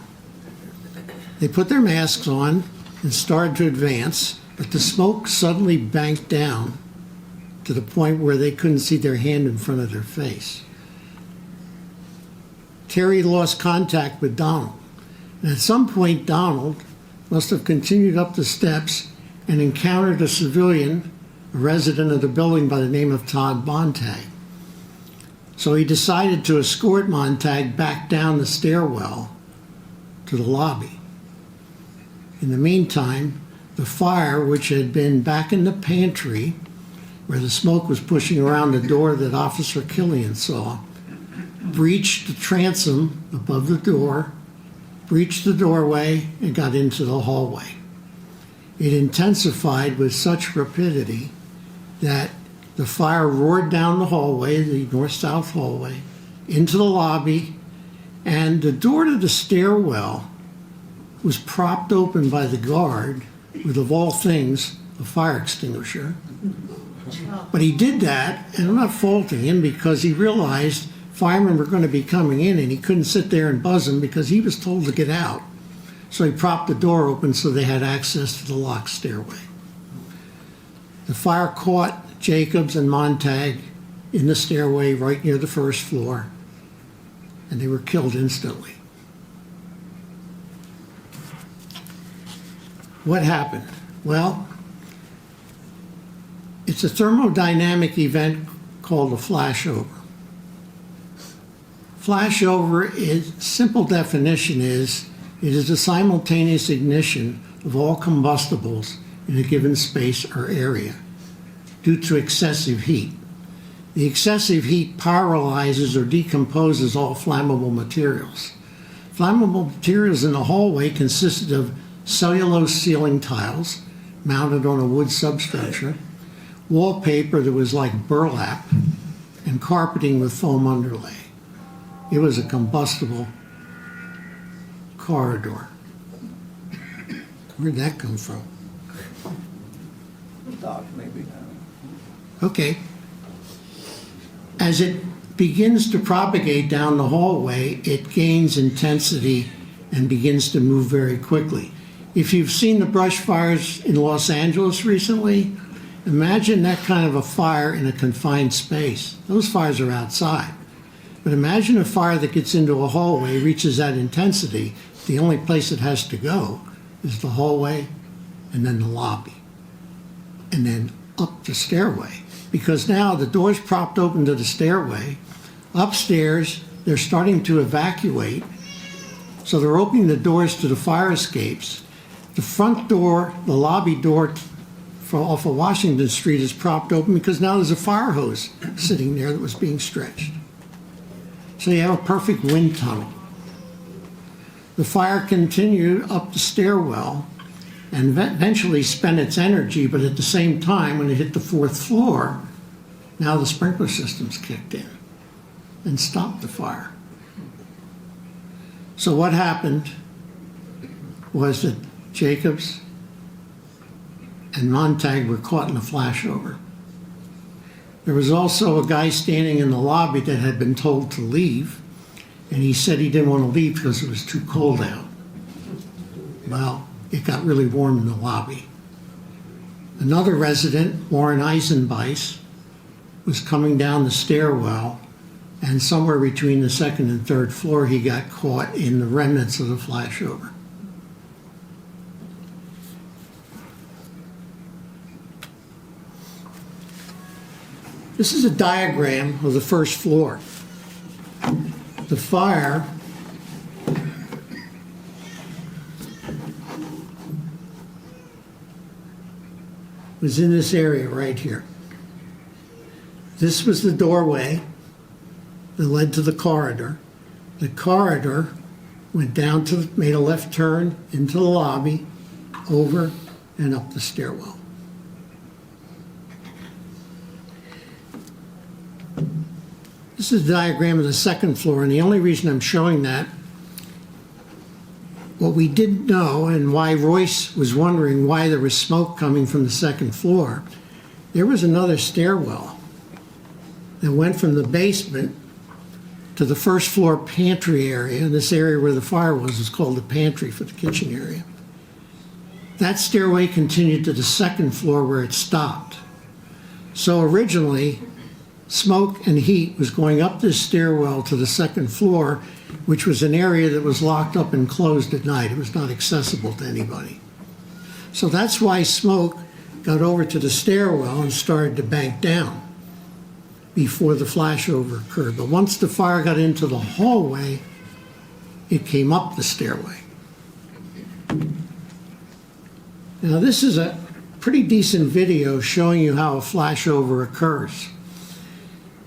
They put their masks on and started to advance, but the smoke suddenly banked down to the point where they couldn't see their hand in front of their face. Terry lost contact with Donald. And at some point, Donald must have continued up the steps and encountered a civilian, a resident of the building by the name of Todd Montag. So he decided to escort Montag back down the stairwell to the lobby. In the meantime, the fire, which had been back in the pantry, where the smoke was pushing around the door that Officer Killian saw, breached the transom above the door, breached the doorway, and got into the hallway. It intensified with such rapidity that the fire roared down the hallway, the north-south hallway, into the lobby, and the door to the stairwell was propped open by the guard with, of all things, a fire extinguisher. But he did that, and I'm not faulting him, because he realized firemen were going to be coming in, and he couldn't sit there and buzz them because he was told to get out. So he propped the door open so they had access to the locked stairway. The fire caught Jacobs and Montag in the stairway right near the first floor, and they were killed instantly. What happened? Well, it's a thermodynamic event called a flashover. Flashover is, simple definition is, it is a simultaneous ignition of all combustibles in a given space or area due to excessive heat. The excessive heat pyrolyzes or decomposes all flammable materials. Flammable materials in the hallway consisted of cellulose ceiling tiles mounted on a wood substructure, wallpaper that was like burlap, and carpeting with foam underlay. It was a combustible corridor. Where'd that come from? Doc, maybe. Okay. As it begins to propagate down the hallway, it gains intensity and begins to move very quickly. If you've seen the brush fires in Los Angeles recently, imagine that kind of a fire in a confined space. Those fires are outside. But imagine a fire that gets into a hallway, reaches that intensity, the only place it has to go is the hallway and then the lobby. And then up the stairway. Because now the door's propped open to the stairway. Upstairs, they're starting to evacuate. So they're opening the doors to the fire escapes. The front door, the lobby door off of Washington Street is propped open because now there's a fire hose sitting there that was being stretched. So you have a perfect wind tunnel. The fire continued up the stairwell and eventually spent its energy, but at the same time, when it hit the fourth floor, now the sprinkler systems kicked in and stopped the fire. So what happened was that Jacobs and Montag were caught in a flashover. There was also a guy standing in the lobby that had been told to leave, and he said he didn't want to leave because it was too cold out. Well, it got really warm in the lobby. Another resident, Warren Eisenbeis, was coming down the stairwell, and somewhere between the second and third floor, he got caught in the remnants of the flashover. This is a diagram of the first floor. The fire was in this area right here. This was the doorway that led to the corridor. The corridor went down to, made a left turn into the lobby, over and up the stairwell. This is a diagram of the second floor, and the only reason I'm showing that What we didn't know, and why Royce was wondering why there was smoke coming from the second floor, there was another stairwell that went from the basement to the first floor pantry area. And this area where the fire was is called the pantry for the kitchen area. That stairway continued to the second floor where it stopped. So originally, smoke and heat was going up this stairwell to the second floor, which was an area that was locked up and closed at night. It was not accessible to anybody. So that's why smoke got over to the stairwell and started to bank down before the flashover occurred. But once the fire got into the hallway, it came up the stairway. Now this is a pretty decent video showing you how a flashover occurs.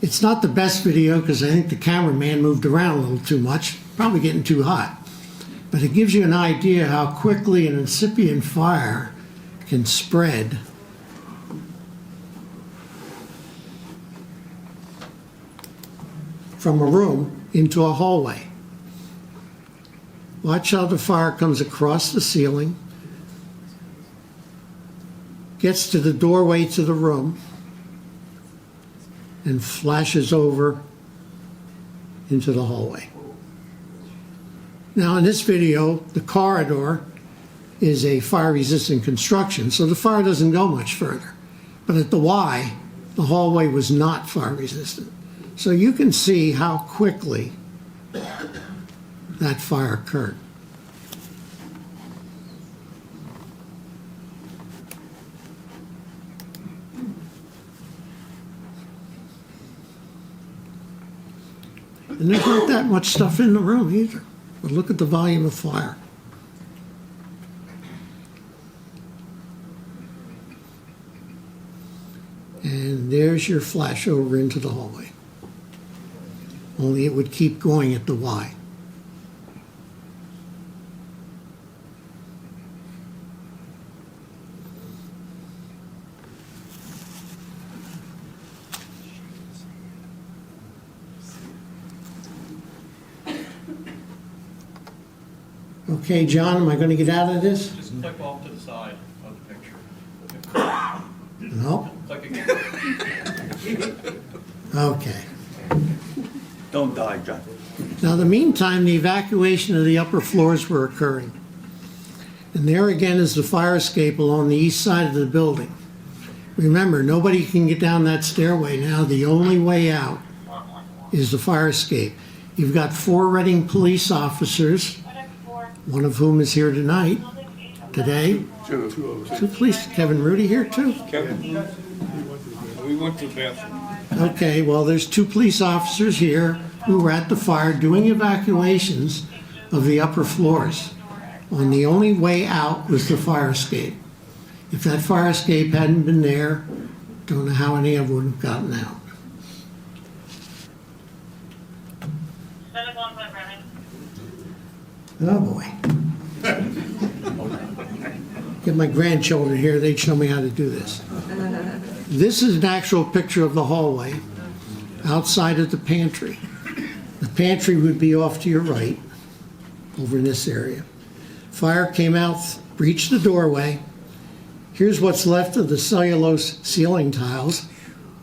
It's not the best video because I think the cameraman moved around a little too much, probably getting too hot. But it gives you an idea how quickly an incipient fire can spread from a room into a hallway. Watch how the fire comes across the ceiling, gets to the doorway to the room, and flashes over into the hallway. Now in this video, the corridor is a fire-resistant construction, so the fire doesn't go much further. But at the Y, the hallway was not fire-resistant. So you can see how quickly that fire occurred. And there's not that much stuff in the room either. But look at the volume of fire. And there's your flash over into the hallway. Only it would keep going at the Y. Okay, John, am I going to get out of this? Just click off to the side of the picture. No? Click again. Okay. Don't die, John. Now, in the meantime, the evacuation of the upper floors were occurring. And there again is the fire escape along the east side of the building. Remember, nobody can get down that stairway now. The only way out is the fire escape. You've got 4 Reading police officers, one of whom is here today. Two police. Kevin Rudy here too? Kevin, we went to the bathroom. Okay, well, there's 2 police officers here who were at the fire doing evacuations of the upper floors. And the only way out was the fire escape. If that fire escape hadn't been there, don't know how any of them would have gotten out. Oh boy. Get my grandchildren here, they'd show me how to do this. This is an actual picture of the hallway outside of the pantry. The pantry would be off to your right, over in this area. Fire came out, breached the doorway. Here's what's left of the cellulose ceiling tiles,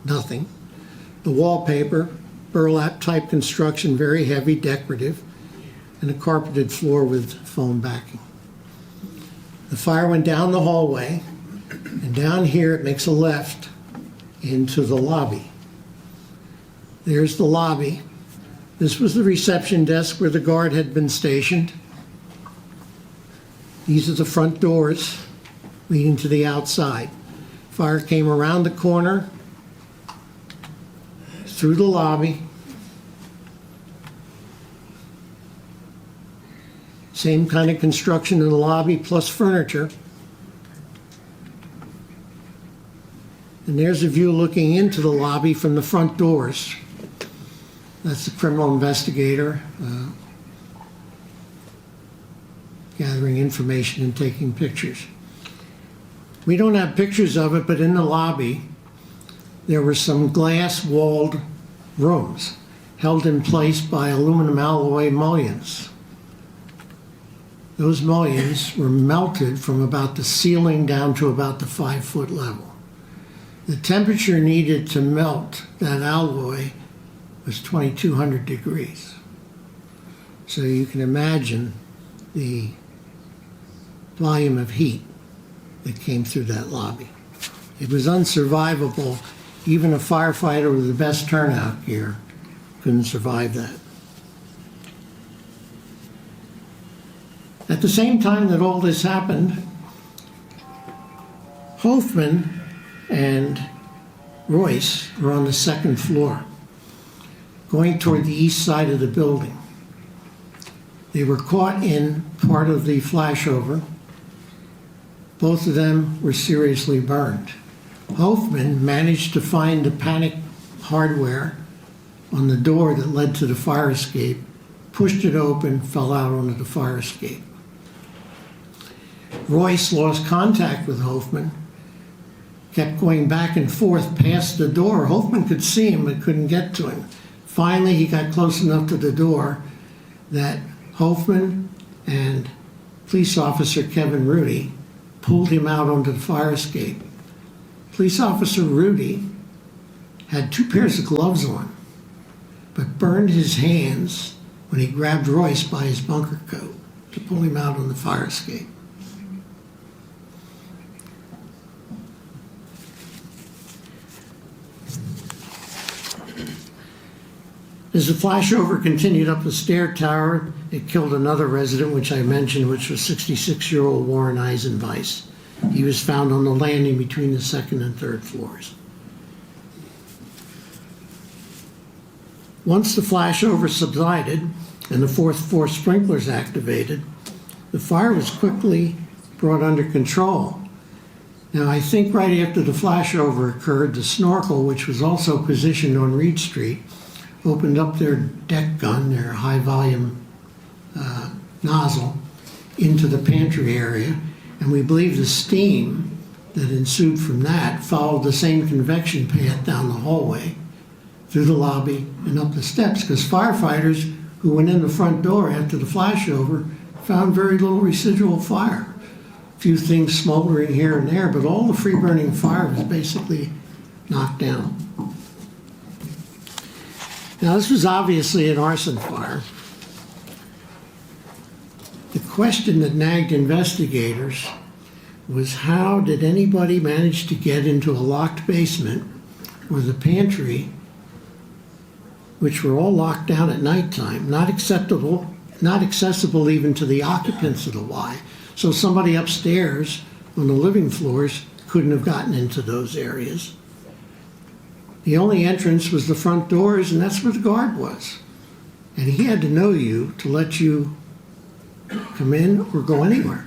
nothing. The wallpaper, burlap type construction, very heavy, decorative, and a carpeted floor with foam backing. The fire went down the hallway, and down here it makes a left into the lobby. There's the lobby. This was the reception desk where the guard had been stationed. These are the front doors leading to the outside. Fire came around the corner, through the lobby. Same kind of construction in the lobby plus furniture. And there's a view looking into the lobby from the front doors. That's the criminal investigator gathering information and taking pictures. We don't have pictures of it, but in the lobby, there were some glass-walled rooms held in place by aluminum alloy mullions. those mullions were melted from about the ceiling down to about the 5-foot level. The temperature needed to melt that alloy was 2,200 degrees. So you can imagine the volume of heat that came through that lobby. It was unsurvivable. Even a firefighter with the best turnout gear couldn't survive that. At the same time that all this happened, Hoffman and Royce were on the second floor, going toward the east side of the building. They were caught in part of the flashover. Both of them were seriously burned. Hoffman managed to find the panic hardware on the door that led to the fire escape, pushed it open, fell out onto the fire escape. Royce lost contact with Hoffman, kept going back and forth past the door. Hoffman could see him but couldn't get to him. Finally, he got close enough to the door that Hoffman and police officer Kevin Rudy pulled him out onto the fire escape. Police officer Rudy had 2 pairs of gloves on, but burned his hands when he grabbed Royce by his bunker coat to pull him out on the fire escape. As the flashover continued up the stair tower, it killed another resident, which I mentioned, which was 66-year-old Warren Eisenweiss. He was found on the landing between the second and third floors. Once the flashover subsided and the fourth floor sprinklers activated, the fire was quickly brought under control. Now, I think right after the flashover occurred, the snorkel, which was also positioned on Reed Street, opened up their deck gun, their high-volume nozzle, into the pantry area, and we believe the steam that ensued from that followed the same convection path down the hallway, through the lobby, and up the steps, because firefighters who went in the front door after the flashover found very little residual fire. A few things smoldering here and there, but all the free-burning fire was basically knocked down. Now, this was obviously an arson fire. The question that nagged investigators was, how did anybody manage to get into a locked basement or the pantry, which were all locked down at nighttime, not accessible even to the occupants of the Y. So somebody upstairs on the living floors couldn't have gotten into those areas. The only entrance was the front doors, and that's where the guard was. And he had to know you to let you come in or go anywhere.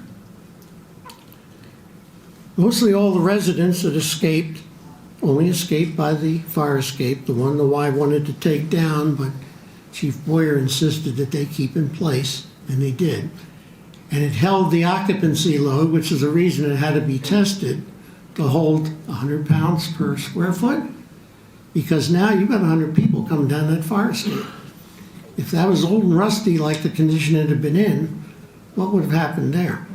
Mostly all the residents that escaped only escaped by the fire escape, the one the Y wanted to take down, but Chief Boyer insisted that they keep in place, and they did. And it held the occupancy load, which is the reason it had to be tested, to hold 100 pounds per square foot. Because now you've got 100 people coming down that fire escape. If that was old and rusty like the condition it had been in, what would have happened there?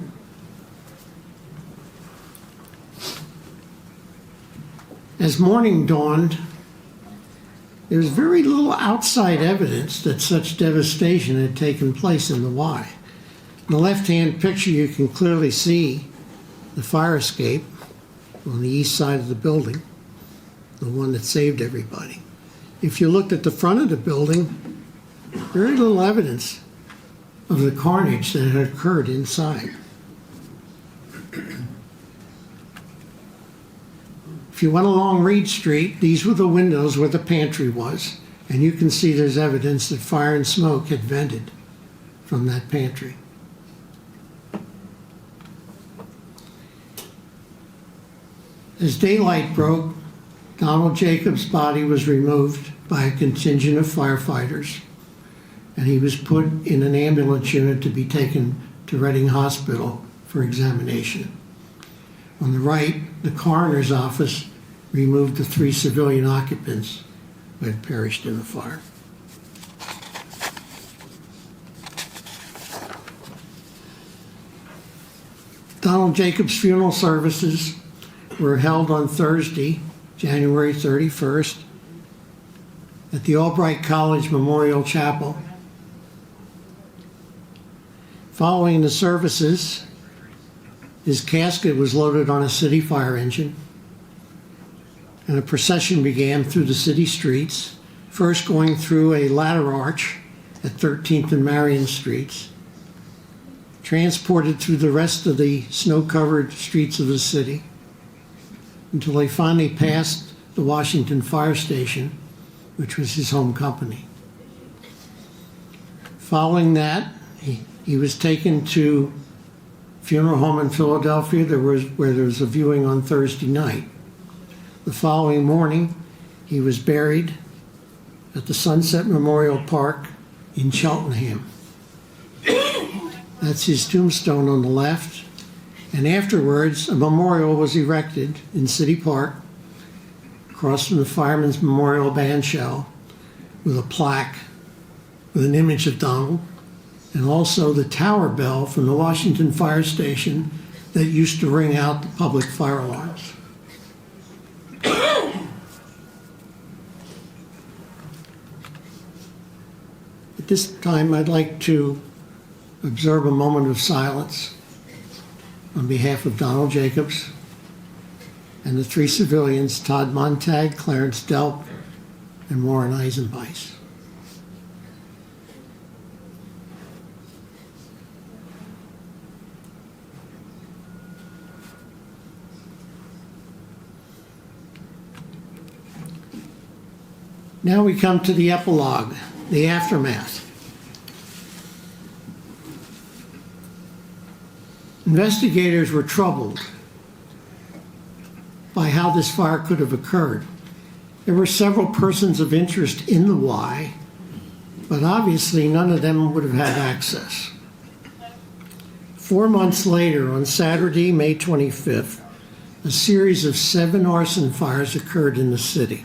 As morning dawned, there was very little outside evidence that such devastation had taken place in the Y. In the left-hand picture, you can clearly see the fire escape on the east side of the building, the one that saved everybody. If you looked at the front of the building, very little evidence of the carnage that had occurred inside. If you went along Reed Street, these were the windows where the pantry was, and you can see there's evidence that fire and smoke had vented from that pantry. As daylight broke, Donald Jacobs' body was removed by a contingent of firefighters, and he was put in an ambulance unit to be taken to Reading Hospital for examination. On the right, the coroner's office removed the 3 civilian occupants who had perished in the fire. Donald Jacobs' funeral services were held on Thursday, January 31st, at the Albright College Memorial Chapel. Following the services, his casket was loaded on a city fire engine, and a procession began through the city streets, first going through a ladder arch at 13th and Marion Streets, transported through the rest of the snow-covered streets of the city until they finally passed the Washington Fire Station, which was his home company. Following that, he was taken to funeral home in Philadelphia where there was a viewing on Thursday night. The following morning, he was buried at the Sunset Memorial Park in Cheltenham. That's his tombstone on the left. And afterwards, a memorial was erected in City Park across from the Firemen's Memorial Band Shell with a plaque with an image of Donald, and also the tower bell from the Washington Fire Station that used to ring out the public fire alarms. At this time, I'd like to observe a moment of silence on behalf of Donald Jacobs and the three civilians, Todd Montag, Clarence Delp, and Warren Eisenbeis. Now we come to the epilogue, the aftermath. Investigators were troubled by how this fire could have occurred. There were several persons of interest in the Y, but obviously none of them would have had access. 4 months later, on Saturday, May 25th, a series of 7 arson fires occurred in the city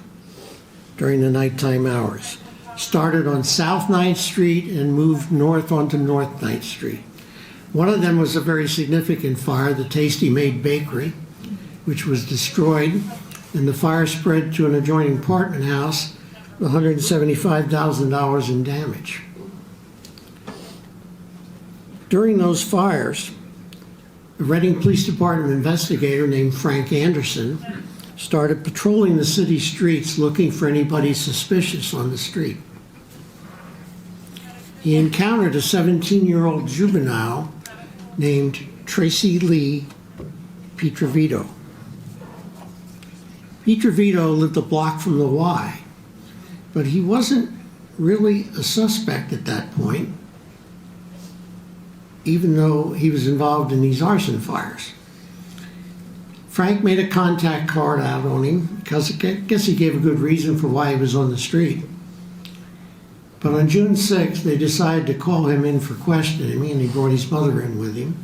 during the nighttime hours. Started on South 9th Street and moved north onto North 9th Street. One of them was a very significant fire, the Tasty Maid Bakery, which was destroyed, and the fire spread to an adjoining apartment house with $175,000 in damage. During those fires, a Reading Police Department investigator named Frank Anderson started patrolling the city streets looking for anybody suspicious on the street. He encountered a 17-year-old juvenile named Tracy Lee Pietrovito. Pietrovito lived a block from the Y, but he wasn't really a suspect at that point, even though he was involved in these arson fires. Frank made a contact card out on him because I guess he gave a good reason for why he was on the street. But on June 6th, they decided to call him in for questioning, and he brought his mother in with him,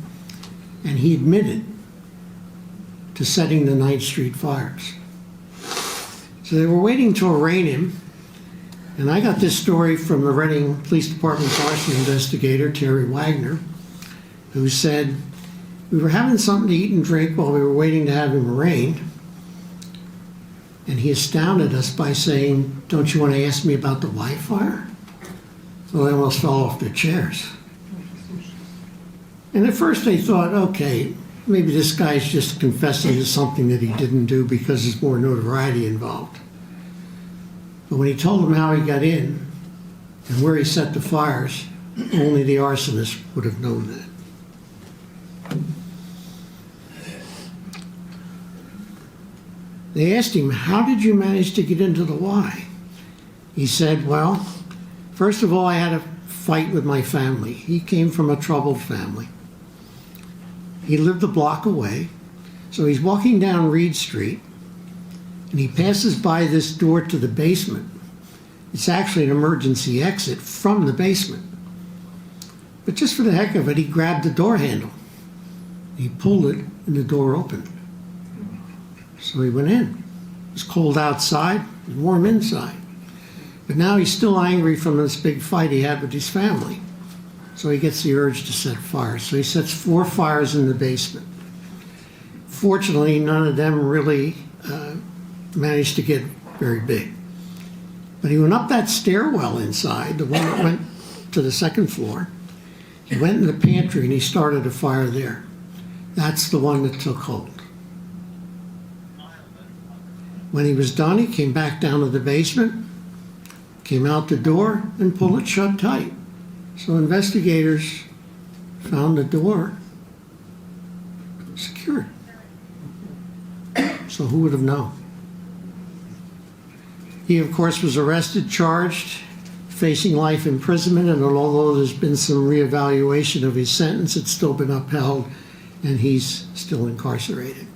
and he admitted to setting the 9th Street fires. So they were waiting to arraign him, and I got this story from the Reading Police Department's arson investigator, Terry Wagner, who said, "We were having something to eat and drink while we were waiting to have him arraigned, and he astounded us by saying, 'Don't you want to ask me about the Y fire?' So they almost fell off their chairs. And at first they thought, okay, maybe this guy's just confessing to something that he didn't do because there's more notoriety involved. But when he told them how he got in and where he set the fires, only the arsonist would have known that. They asked him, how did you manage to get into the Y? He said, well, first of all, I had a fight with my family. He came from a troubled family. He lived a block away. So he's walking down Reed Street, and he passes by this door to the basement. It's actually an emergency exit from the basement. But just for the heck of it, he grabbed the door handle. He pulled it, and the door opened. So he went in. It was cold outside, it was warm inside. But now he's still angry from this big fight he had with his family. So he gets the urge to set fire. So he sets 4 fires in the basement. Fortunately, none of them really managed to get very big. But he went up that stairwell inside, the one that went to the second floor. He went in the pantry and he started a fire there. That's the one that took hold. When he was done, he came back down to the basement, came out the door, and pulled it shut tight. So investigators found the door secured. So who would have known? He, of course, was arrested, charged, facing life imprisonment, and although there's been some reevaluation of his sentence, it's still been upheld, and he's still incarcerated.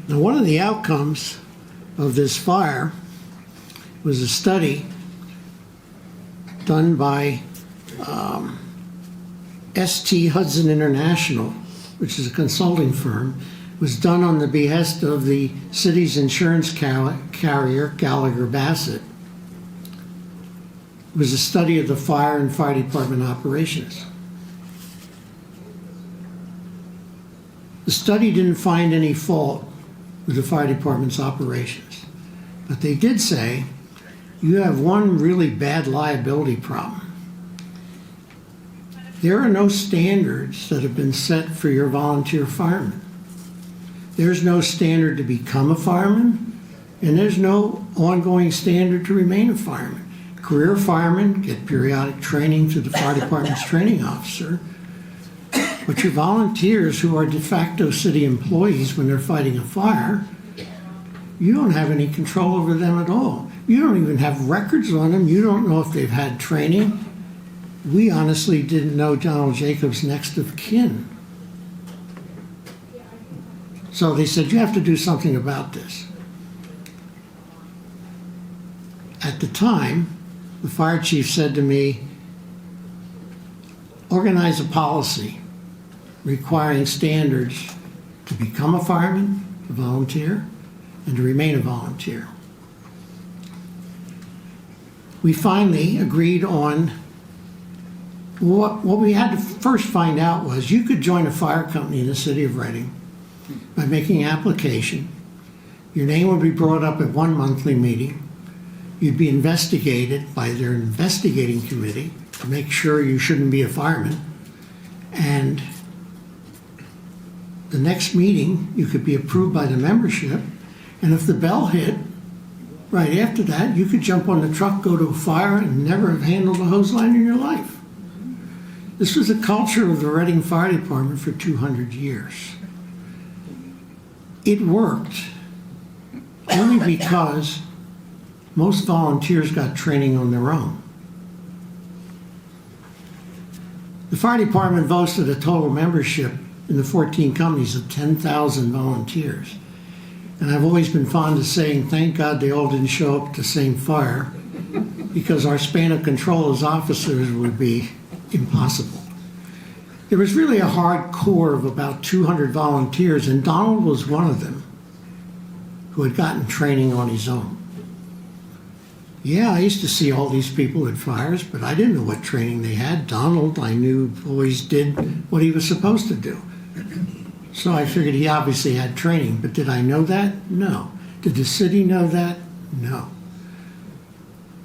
Now, one of the outcomes of this fire was a study done by ST Hudson International, which is a consulting firm. It was done on the behest of the city's insurance carrier, Gallagher Bassett. It was a study of the fire and fire department operations. The study didn't find any fault with the fire department's operations, but they did say you have one really bad liability problem. There are no standards that have been set for your volunteer firemen. There's no standard to become a fireman, and there's no ongoing standard to remain a fireman. Career firemen get periodic training through the fire department's training officer, but your volunteers who are de facto city employees when they're fighting a fire, you don't have any control over them at all. You don't even have records on them. You don't know if they've had training. We honestly didn't know Donald Jacobs' next of kin. So they said, you have to do something about this. At the time, the fire chief said to me, organize a policy requiring standards to become a fireman, a volunteer, and to remain a volunteer. We finally agreed on what we had to first find out was you could join a fire company in the city of Reading by making an application. Your name would be brought up at one monthly meeting. You'd be investigated by their investigating committee to make sure you shouldn't be a fireman. And the next meeting, you could be approved by the membership. And if the bell hit right after that, you could jump on the truck, go to a fire, and never have handled a hose line in your life. This was the culture of the Reading Fire Department for 200 years. It worked only because most volunteers got training on their own. The fire department boasted a total membership in the 14 companies of 10,000 volunteers. And I've always been fond of saying, thank God they all didn't show up at the same fire, because our span of control as officers would be impossible. There was really a hard core of about 200 volunteers, and Donald was one of them who had gotten training on his own. Yeah, I used to see all these people at fires, but I didn't know what training they had. Donald, I knew, always did what he was supposed to do. So I figured he obviously had training, but did I know that? No. Did the city know that? No.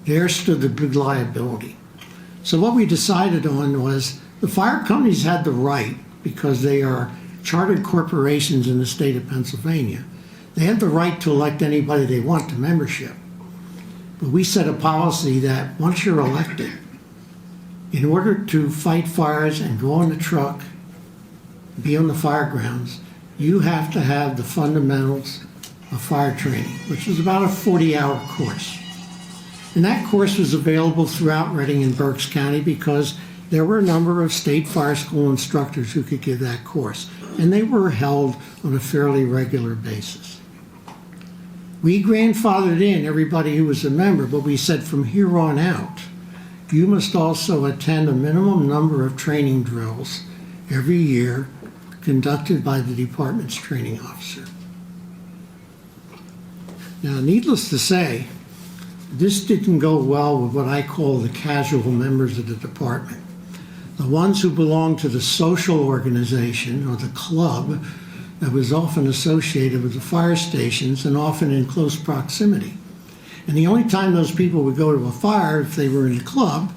There stood the big liability. So what we decided on was the fire companies had the right, because they are chartered corporations in the state of Pennsylvania, they have the right to elect anybody they want to membership. But we set a policy that once you're elected, in order to fight fires and go on the truck, be on the fire grounds, you have to have the fundamentals of fire training, which is about a 40-hour course. And that course was available throughout Reading and Berks County because there were a number of state fire school instructors who could give that course, and they were held on a fairly regular basis. We grandfathered in everybody who was a member, but we said from here on out, you must also attend a minimum number of training drills every year conducted by the department's training officer. Now, needless to say, This didn't go well with what I call the casual members of the department. The ones who belonged to the social organization or the club that was often associated with the fire stations and often in close proximity. And the only time those people would go to a fire if they were in the club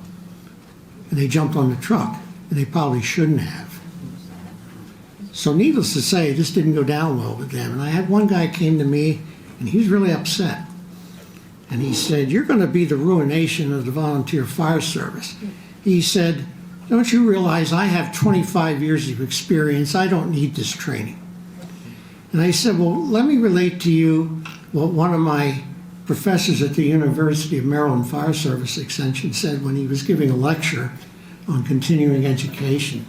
and they jumped on the truck, and they probably shouldn't have. So needless to say, this didn't go down well with them. And I had one guy came to me, and he was really upset. And he said, "You're going to be the ruination of the volunteer fire service." He said, "Don't you realize I have 25 years of experience? I don't need this training." And I said, "Well, let me relate to you what one of my professors at the University of Maryland Fire Service Extension said when he was giving a lecture on continuing education.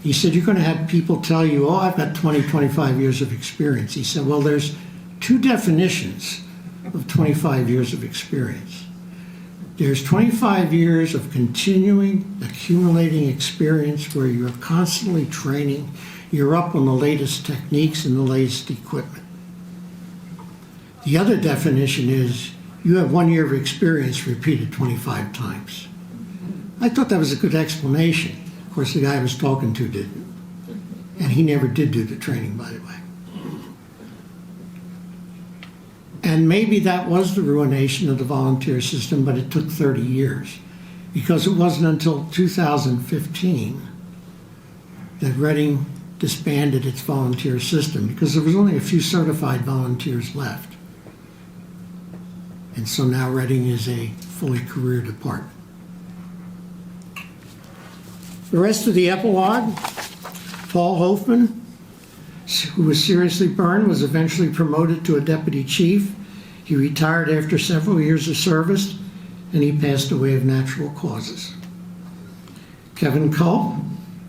He said, you're going to have people tell you, oh, I've got 20, 25 years of experience. He said, well, there's two definitions of 25 years of experience. There's 25 years of continuing, accumulating experience where you're constantly training, you're up on the latest techniques and the latest equipment. The other definition is you have 1 year of experience repeated 25 times. I thought that was a good explanation. Of course, the guy I was talking to didn't. And he never did do the training, by the way. And maybe that was the ruination of the volunteer system, but it took 30 years. Because it wasn't until 2015 that Reading disbanded its volunteer system, because there was only a few certified volunteers left. And so now Reading is a fully career department. The rest of the epilogue, Paul Hofman, who was seriously burned, was eventually promoted to a deputy chief. He retired after several years of service, and he passed away of natural causes. Kevin Culp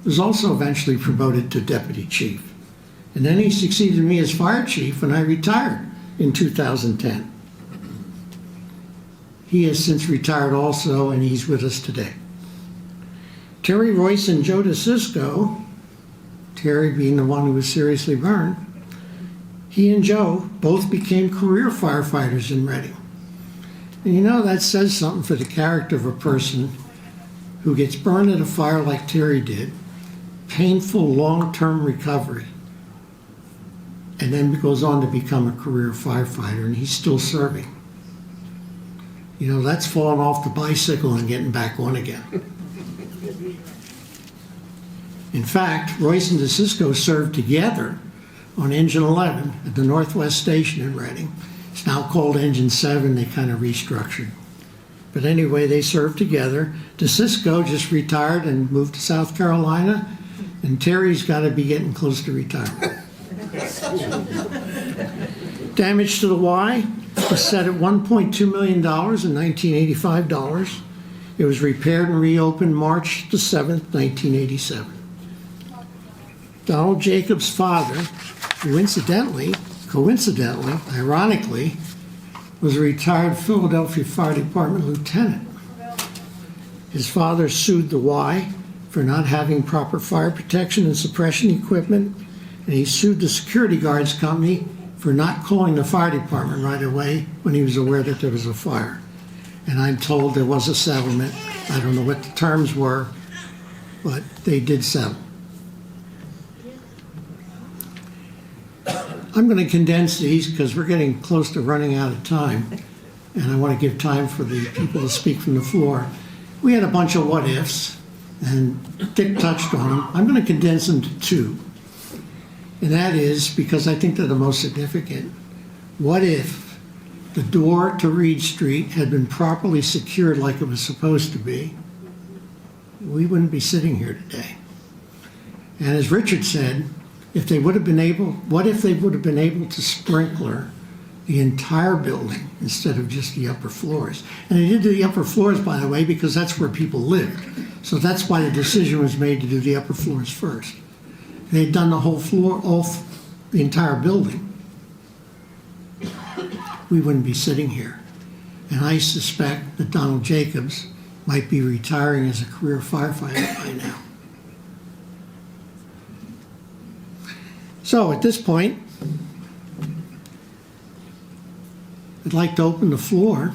was also eventually promoted to deputy chief. And then he succeeded me as fire chief when I retired in 2010. He has since retired also, and he's with us today. Terry Royce and Joe DeSisco, Terry being the one who was seriously burned, he and Joe both became career firefighters in Reading. And you know, that says something for the character of a person who gets burned at a fire like Terry did, painful long-term recovery, and then goes on to become a career firefighter, and he's still serving. You know, that's falling off the bicycle and getting back on again. In fact, Royce and DeSisco served together on Engine 11 at the Northwest Station in Reading. It's now called Engine 7. They kind of restructured. But anyway, they served together. DeSisco just retired and moved to South Carolina, and Terry's got to be getting close to retirement. Damage to the Y was set at $1.2 million in 1985 dollars. It was repaired and reopened March the 7th, 1987. Donald Jacobs' father, who coincidentally, ironically, was a retired Philadelphia Fire Department lieutenant. His father sued the Y for not having proper fire protection and suppression equipment, and he sued the security guards company for not calling the fire department right away when he was aware that there was a fire. And I'm told there was a settlement. I don't know what the terms were, but they did settle. I'm going to condense these because we're getting close to running out of time, and I want to give time for the people to speak from the floor. We had a bunch of what ifs, and Dick touched on them. I'm going to condense them to two, and that is because I think they're the most significant. What if the door to Reed Street had been properly secured like it was supposed to be? We wouldn't be sitting here today. And as Richard said, what if they would have been able to sprinkler the entire building instead of just the upper floors? And they did the upper floors, by the way, because that's where people lived. So that's why the decision was made to do the upper floors first. They'd done the whole floor, the entire building. We wouldn't be sitting here. And I suspect that Donald Jacobs might be retiring as a career firefighter by now. So at this point, I'd like to open the floor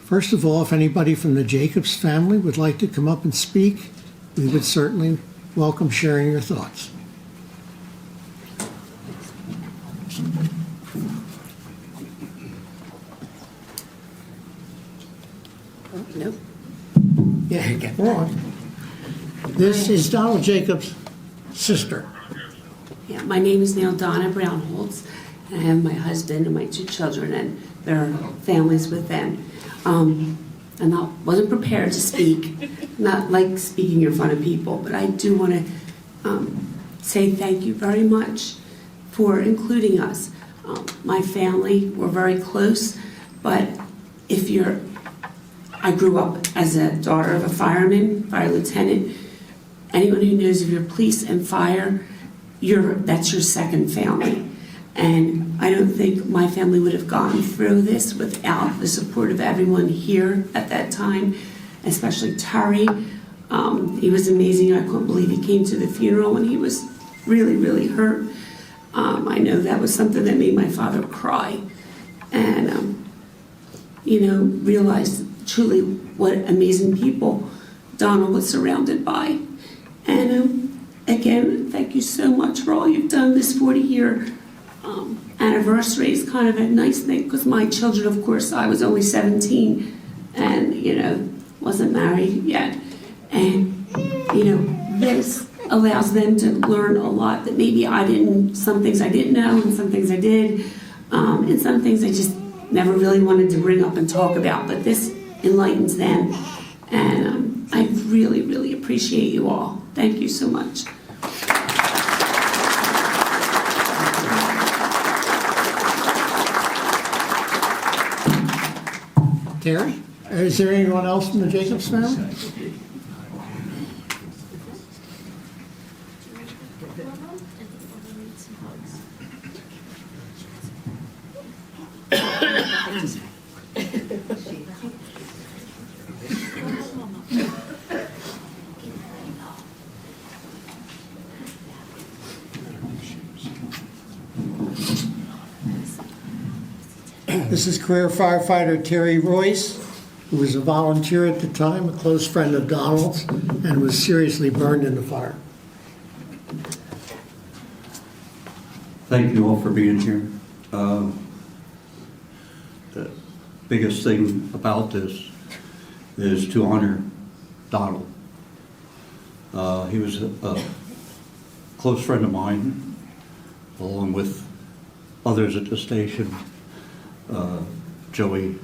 First of all, if anybody from the Jacobs family would like to come up and speak, we would certainly welcome sharing your thoughts. Nope. Yeah, go on. This is Donald Jacobs' sister. Yeah, my name is now Donna Brownholtz, and I have my husband and my 2 children and their families with them. And I wasn't prepared to speak, not like speaking in front of people, but I do want to say thank you very much for including us. My family, we're very close, but I grew up as a daughter of a fireman, fire lieutenant. Anyone who knows of your police and fire, that's your second family. And I don't think my family would have gone through this without the support of everyone here at that time, especially Terry. He was amazing. I couldn't believe he came to the funeral when he was really, really hurt. I know that was something that made my father cry. And, realized truly what amazing people Donald was surrounded by. And again, thank you so much for all you've done. This 40-year anniversary is kind of a nice thing because my children, of course, I was only 17 and, wasn't married yet. And, this allows them to learn a lot that maybe some things I didn't know and some things I did, and some things I just never really wanted to bring up and talk about. But this enlightens them. And I really, really appreciate you all. Thank you so much. Terry, is there anyone else from the Jacobs family? This is career firefighter Terry Royce, who was a volunteer at the time, a close friend of Donald's, and was seriously burned in the fire. Thank you all for being here. The biggest thing about this is to honor Donald. He was a close friend of mine, along with others at the station, Joey,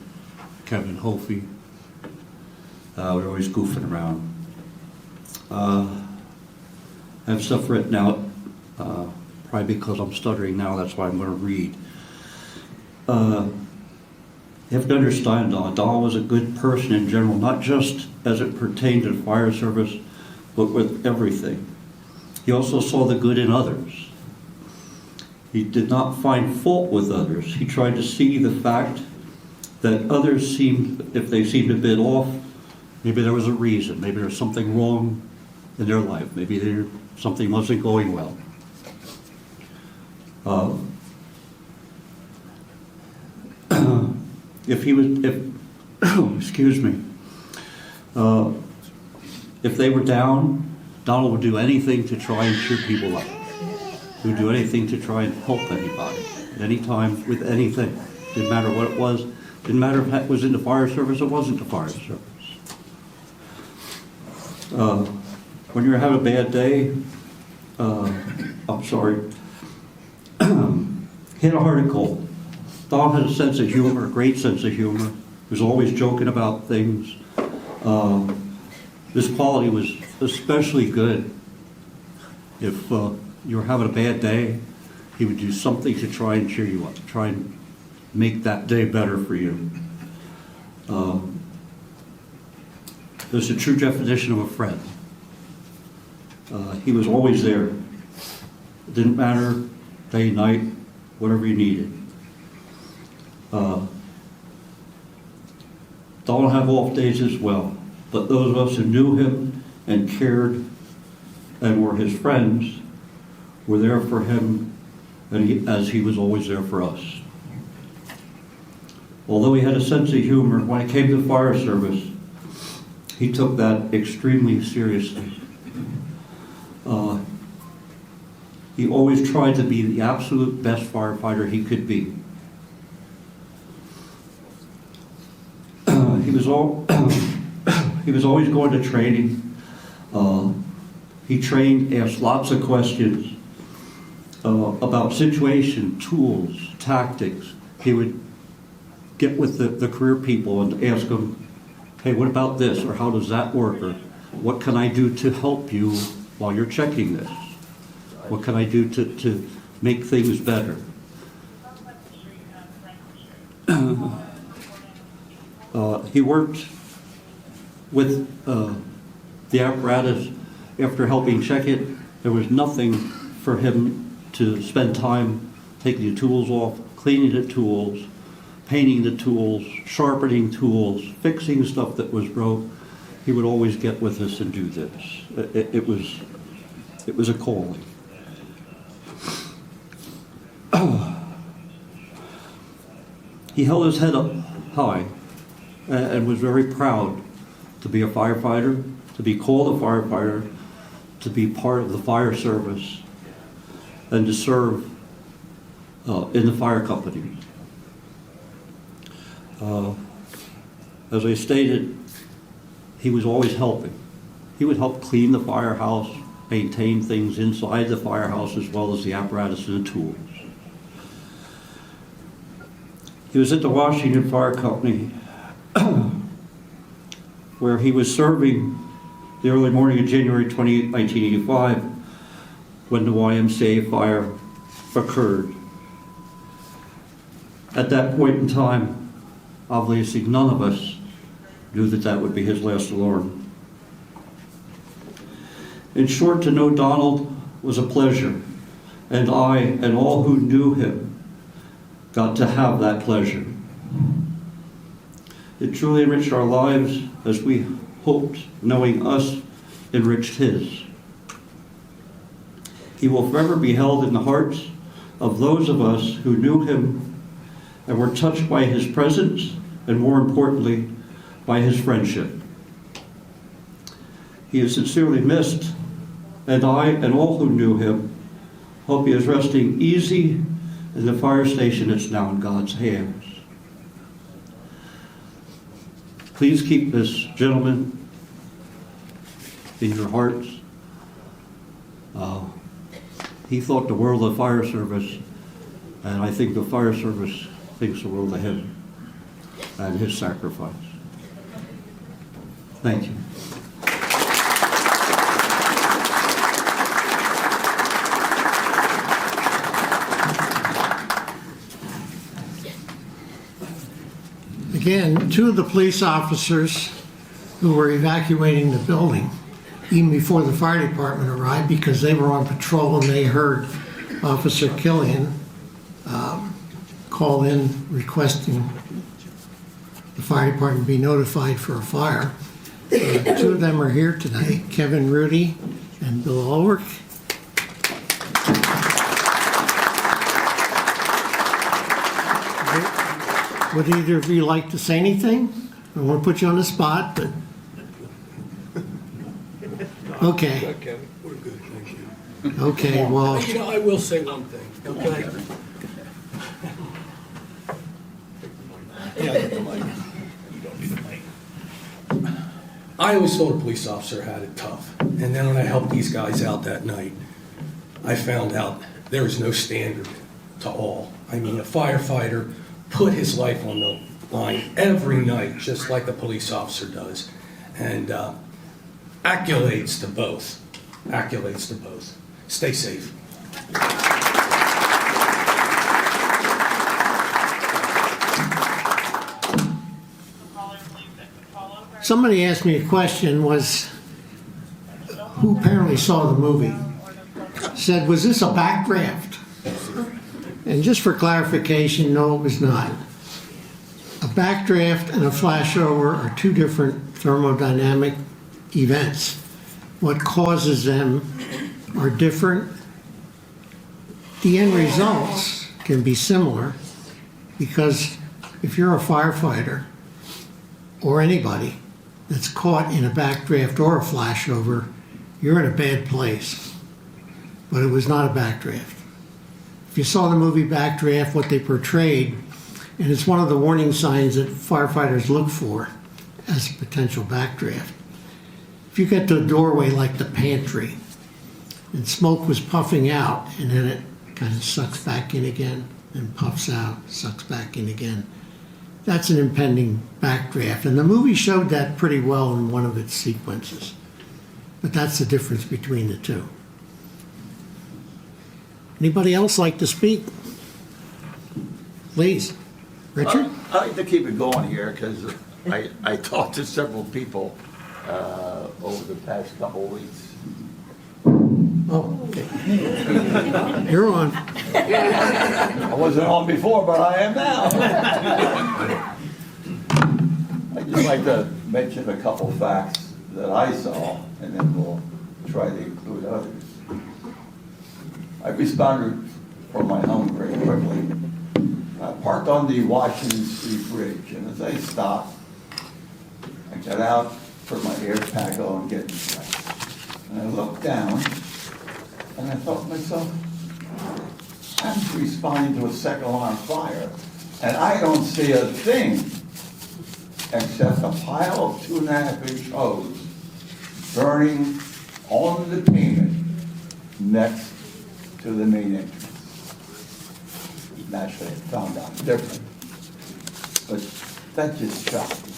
Kevin, Hofi. We're always goofing around. I have stuff written out, probably because I'm stuttering now, that's why I'm going to read. You have to understand, Donald was a good person in general, not just as it pertained to the fire service, but with everything. He also saw the good in others. He did not find fault with others. He tried to see the fact that others if they seemed a bit off, maybe there was a reason, maybe there was something wrong in their life, maybe something wasn't going well. If they were down, Donald would do anything to try and cheer people up. He would do anything to try and help anybody, at any time, with anything. Didn't matter what it was. Didn't matter if it was in the fire service or wasn't the fire service. When you're having a bad day, hit a hard and cold. Donald had a sense of humor, a great sense of humor. He was always joking about things. This quality was especially good. If you were having a bad day, he would do something to try and cheer you up, to try and make that day better for you. There's a true definition of a friend. He was always there. It didn't matter, day, night, whatever you needed. Donald had off days as well, but those of us who knew him and cared and were his friends were there for him, and as he was always there for us. Although he had a sense of humor, when it came to fire service, he took that extremely seriously. He always tried to be the absolute best firefighter he could be. He was always going to training. He trained, asked lots of questions about situation, tools, tactics. He would get with the career people and ask them, hey, what about this? Or how does that work? Or what can I do to help you while you're checking this? What can I do to make things better? He worked with the apparatus after helping check it. There was nothing for him to spend time taking the tools off, cleaning the tools, painting the tools, sharpening tools, fixing stuff that was broke. He would always get with us and do this. It was a calling. He held his head up high and was very proud to be a firefighter, to be called a firefighter, to be part of the fire service, and to serve in the fire company. As I stated, he was always helping. He would help clean the firehouse, maintain things inside the firehouse as well as the apparatus and the tools. He was at the Washington Fire Company where he was serving the early morning of January 28, 1985 when the YMCA fire occurred. At that point in time, obviously none of us knew that that would be his last alarm. In short, to know Donald was a pleasure, and I and all who knew him got to have that pleasure. It truly enriched our lives as we hoped knowing us enriched his. He will forever be held in the hearts of those of us who knew him and were touched by his presence and, more importantly, by his friendship. He is sincerely missed, and I and all who knew him hope he is resting easy in the fire station that's now in God's hands. Please keep this gentleman in your hearts. He thought the world of fire service, and I think the fire service thinks the world of him and his sacrifice. Thank you. Again, two of the police officers who were evacuating the building, even before the fire department arrived, because they were on patrol and they heard Officer Killian call in requesting the fire department be notified for a fire. Two of them are here tonight, Kevin Rudy and Bill Ulrich. Would either of you like to say anything? I don't want to put you on the spot, but... Okay. Okay, we're good, thank you. Okay, well, You know, I will say one thing, okay? Yeah, I get the mic. You don't need the mic. I always thought a police officer had it tough, and then when I helped these guys out that night, I found out there is no standard to all. I mean, a firefighter put his life on the line every night, just like a police officer does. And accolades to both. Accolades to both. Stay safe. somebody asked me a question, was who apparently saw the movie, said, was this a backdraft? And just for clarification, no, it was not. A backdraft and a flashover are two different thermodynamic events. What causes them are different. The end results can be similar because if you're a firefighter or anybody that's caught in a backdraft or a flashover, you're in a bad place. But it was not a backdraft. If you saw the movie Backdraft, what they portrayed, and it's one of the warning signs that firefighters look for as a potential backdraft. If you get to a doorway like the pantry, and smoke was puffing out, and then it kind of sucks back in again, and puffs out, sucks back in again, that's an impending backdraft. And the movie showed that pretty well in one of its sequences. But that's the difference between the two. Anybody else like to speak? Please. Richard? I'd like to keep it going here because I talked to several people over the past couple of weeks. Oh, okay. You're on. I wasn't on before, but I am now. I'd just like to mention a couple facts that I saw, and then we'll try to include others. I responded from my home very quickly. I parked on the Washington Street Bridge, and as I stopped, I got out, put my air tag on, get in place. And I looked down, and I thought to myself, I'm responding to a second alarm fire, and I don't see a thing except a pile of 2.5-inch hose burning on the pavement next to the main entrance. Naturally, I found out different, but that just shocked me.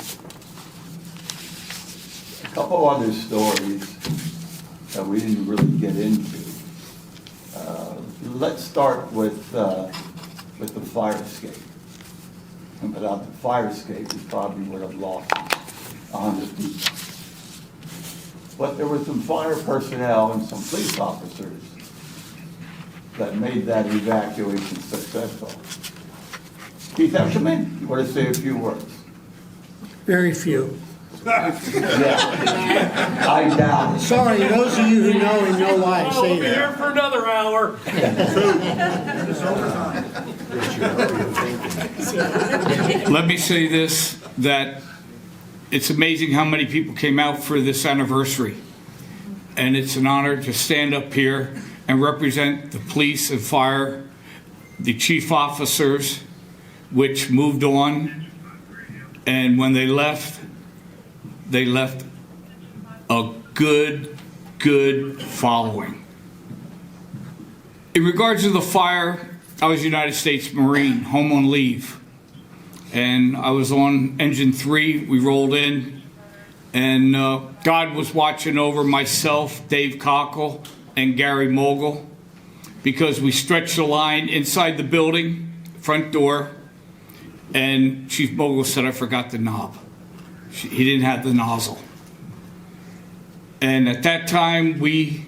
A couple other stories that we didn't really get into. Let's start with the fire escape. And without the fire escape, we probably would have lost 100 people. But there were some fire personnel and some police officers that made that evacuation successful. Keith Eshelman, you want to say a few words? Very few. Yeah. I doubt it. Sorry, those of you who know why I say that. for another hour. Let me say this, that it's amazing how many people came out for this anniversary. And it's an honor to stand up here and represent the police and fire, the chief officers, which moved on. And when they left a good following. In regards to the fire, I was a United States Marine, home on leave. And I was on engine 3, we rolled in, and God was watching over myself, Dave Cockle, and Gary Mogul, because we stretched the line inside the building, front door, and Chief Mogul said, I forgot the knob. He didn't have the nozzle. And at that time, we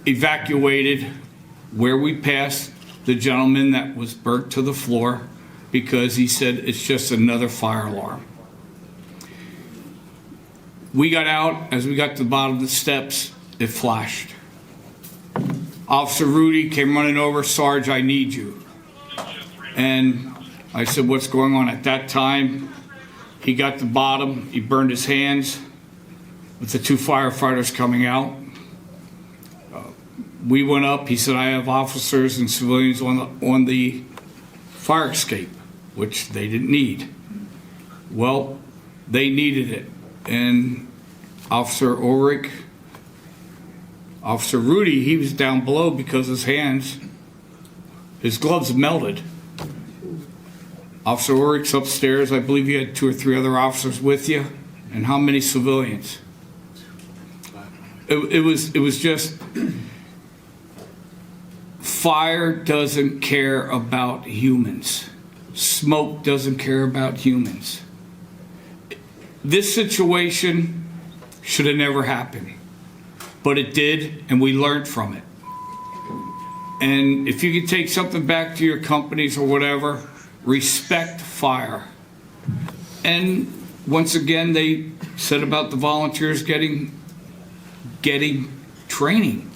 evacuated where we passed the gentleman that was burnt to the floor because he said it's just another fire alarm. We got out. As we got to the bottom of the steps, it flashed. Officer Rudy came running over, Sarge, I need you. And I said, what's going on? At that time, he got to the bottom, he burned his hands with the 2 firefighters coming out. We went up, he said, I have officers and civilians on the fire escape, which they didn't need. Well, they needed it. And Officer Ulrich, Officer Rudy, he was down below because his gloves melted. Officer Ulrich's upstairs. I believe you had 2 or 3 other officers with you. And how many civilians? It was just, fire doesn't care about humans. Smoke doesn't care about humans. This situation should have never happened, but it did, and we learned from it. And if you could take something back to your companies or whatever, respect fire. And once again, they said about the volunteers getting training.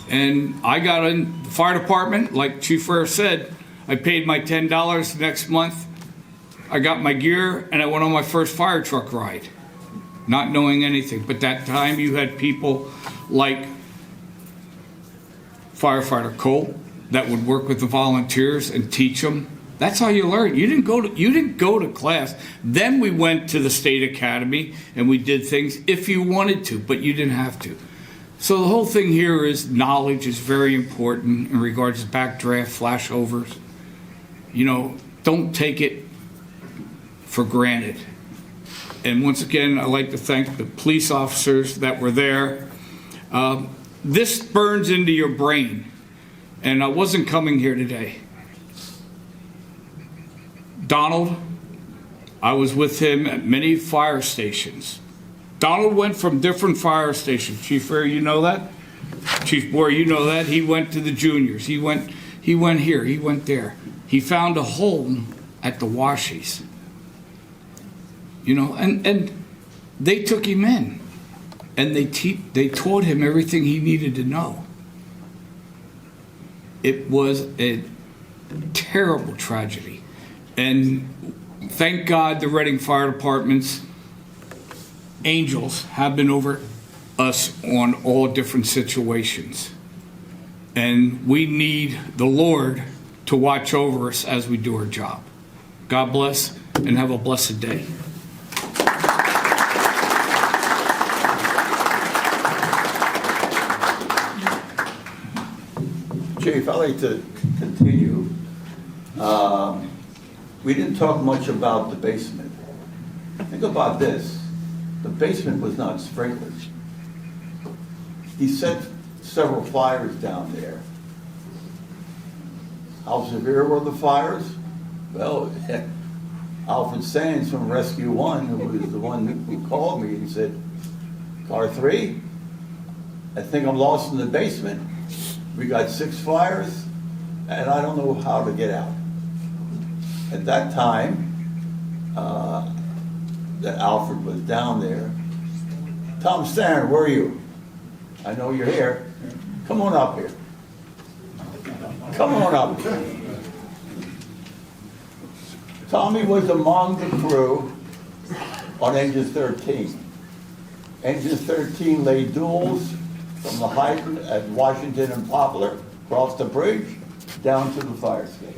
And I got in the fire department, like Chief Rare said, I paid my $10 next month. I got my gear and I went on my first fire truck ride, not knowing anything. But that time you had people like firefighter Cole that would work with the volunteers and teach them. That's how you learn. You didn't go to class. Then we went to the state academy and we did things if you wanted to, but you didn't have to. So the whole thing here is knowledge is very important in regards to backdraft, flashovers. You know, don't take it for granted. And once again, I'd like to thank the police officers that were there. This burns into your brain. And I wasn't coming here today. Donald, I was with him at many fire stations. Donald went from different fire stations. Chief Fair, you know that? Chief Boyer, you know that? He went to the juniors. He went here, he went there. He found a home at the Washies. You know, and they took him in. And they taught him everything he needed to know. It was a terrible tragedy. And thank God the Reading Fire Department's angels have been over us on all different situations. And we need the Lord to watch over us as we do our job. God bless and have a blessed day. Chief, I'd like to continue. We didn't talk much about the basement. Think about this. The basement was not sprinkled. He set several fires down there. How severe were the fires? Well, Alfred Sands from Rescue 1, who was the one who called me and said, Car 3, I think I'm lost in the basement. We got 6 fires, and I don't know how to get out. At that time, that Alfred was down there. Tom Stern, where are you? I know you're here. Come on up here. Come on up. Tommy was among the crew on Engine 13. Engine 13 laid duels from the hydrant at Washington and Poplar, across the bridge, down to the fire escape.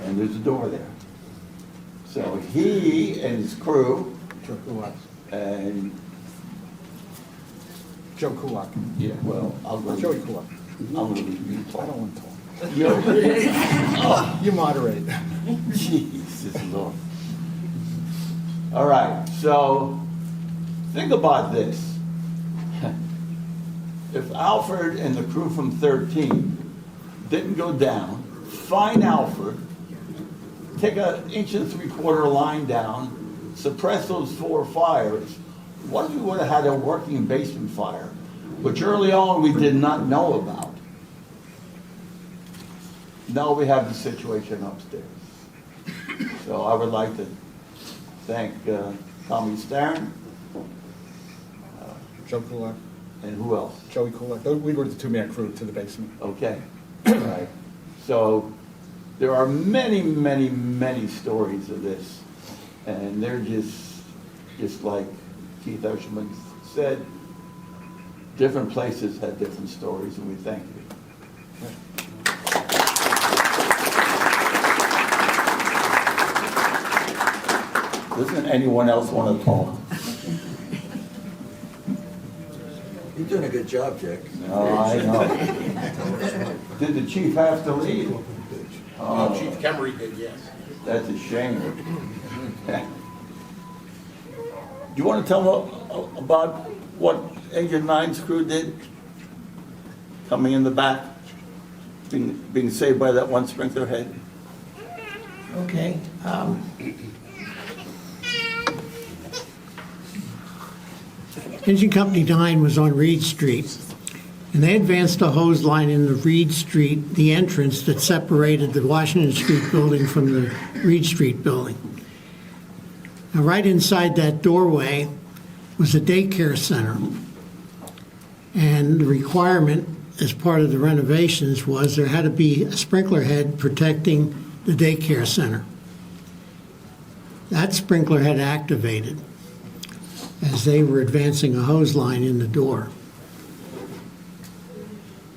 And there's a door there. So he and his crew, and Joe Kulak. yeah, well, I'll go. Joey Kulak. I'm going to leave you talk. I don't want to talk. Oh, You moderate. Jesus Lord. All right, so think about this. If Alfred and the crew from 13 didn't go down, find Alfred, take an 1.75 inch line down, suppress those 4 fires, what if we would have had a working basement fire, which early on we did not know about? Now we have the situation upstairs. So I would like to thank Tommy Stern, Joe Kulak. and who else? Joey Kulak. We were the 2-man crew to the basement. Okay, all right. So there are many, many, many stories of this, and they're just like Keith Oshman said, different places had different stories, and we thank you. Doesn't anyone else want to talk? You're doing a good job, Jack. No, I know. Did the chief have to leave? Chief Kemery did, yes. That's a shame. Do you want to tell about what Engine 9's crew did? Coming in the back, being saved by that one sprinkler head? Okay. Engine Company 9 was on Reed Street, and they advanced a hose line in the Reed Street, the entrance that separated the Washington Street building from the Reed Street building. Now, right inside that doorway was a daycare center, and the requirement as part of the renovations was there had to be a sprinkler head protecting the daycare center. That sprinkler head activated as they were advancing a hose line in the door.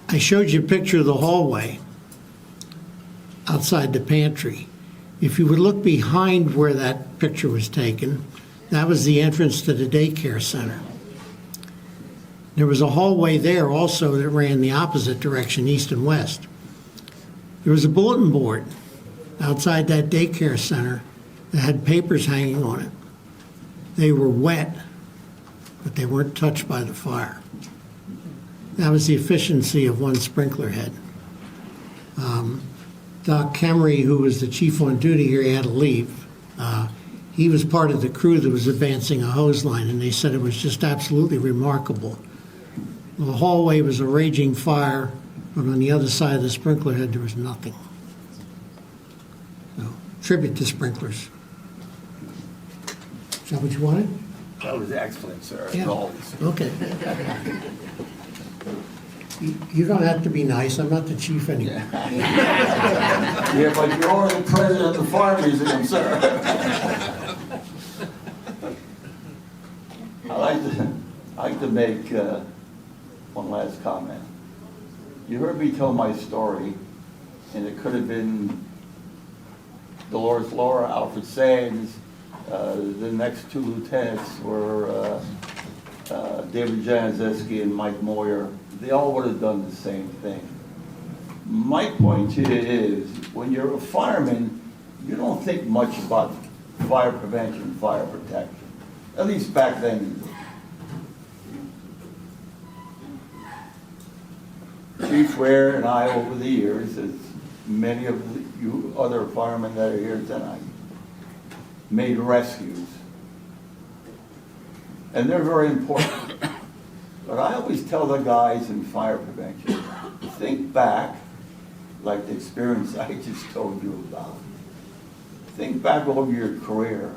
I showed you a picture of the hallway outside the pantry. If you would look behind where that picture was taken, that was the entrance to the daycare center. There was a hallway there also that ran the opposite direction, east and west. There was a bulletin board outside that daycare center that had papers hanging on it. They were wet, but they weren't touched by the fire. That was the efficiency of one sprinkler head. Doc Kemery, who was the chief on duty here, he had to leave. He was part of the crew that was advancing a hose line, and they said it was just absolutely remarkable. The hallway was a raging fire, but on the other side of the sprinkler head, there was nothing. So, tribute to sprinklers. Is that what you wanted? That was excellent, sir, as Yeah. always. Okay. You don't have to be nice. I'm not the chief anymore. Yeah, but you are the president of the Fire Museum, sir. I'd like to make one last comment. You heard me tell my story, and it could have been Dolores Laura, Alfred Sands. The next two lieutenants were David Januszewski and Mike Moyer. They all would have done the same thing. My point to you is, when you're a fireman, you don't think much about fire prevention, fire protection. At least back then you did. Chief Ware and I, over the years, as many of you other firemen that are here tonight, made rescues. And they're very important. But I always tell the guys in fire prevention, think back, like the experience I just told you about. Think back over your career,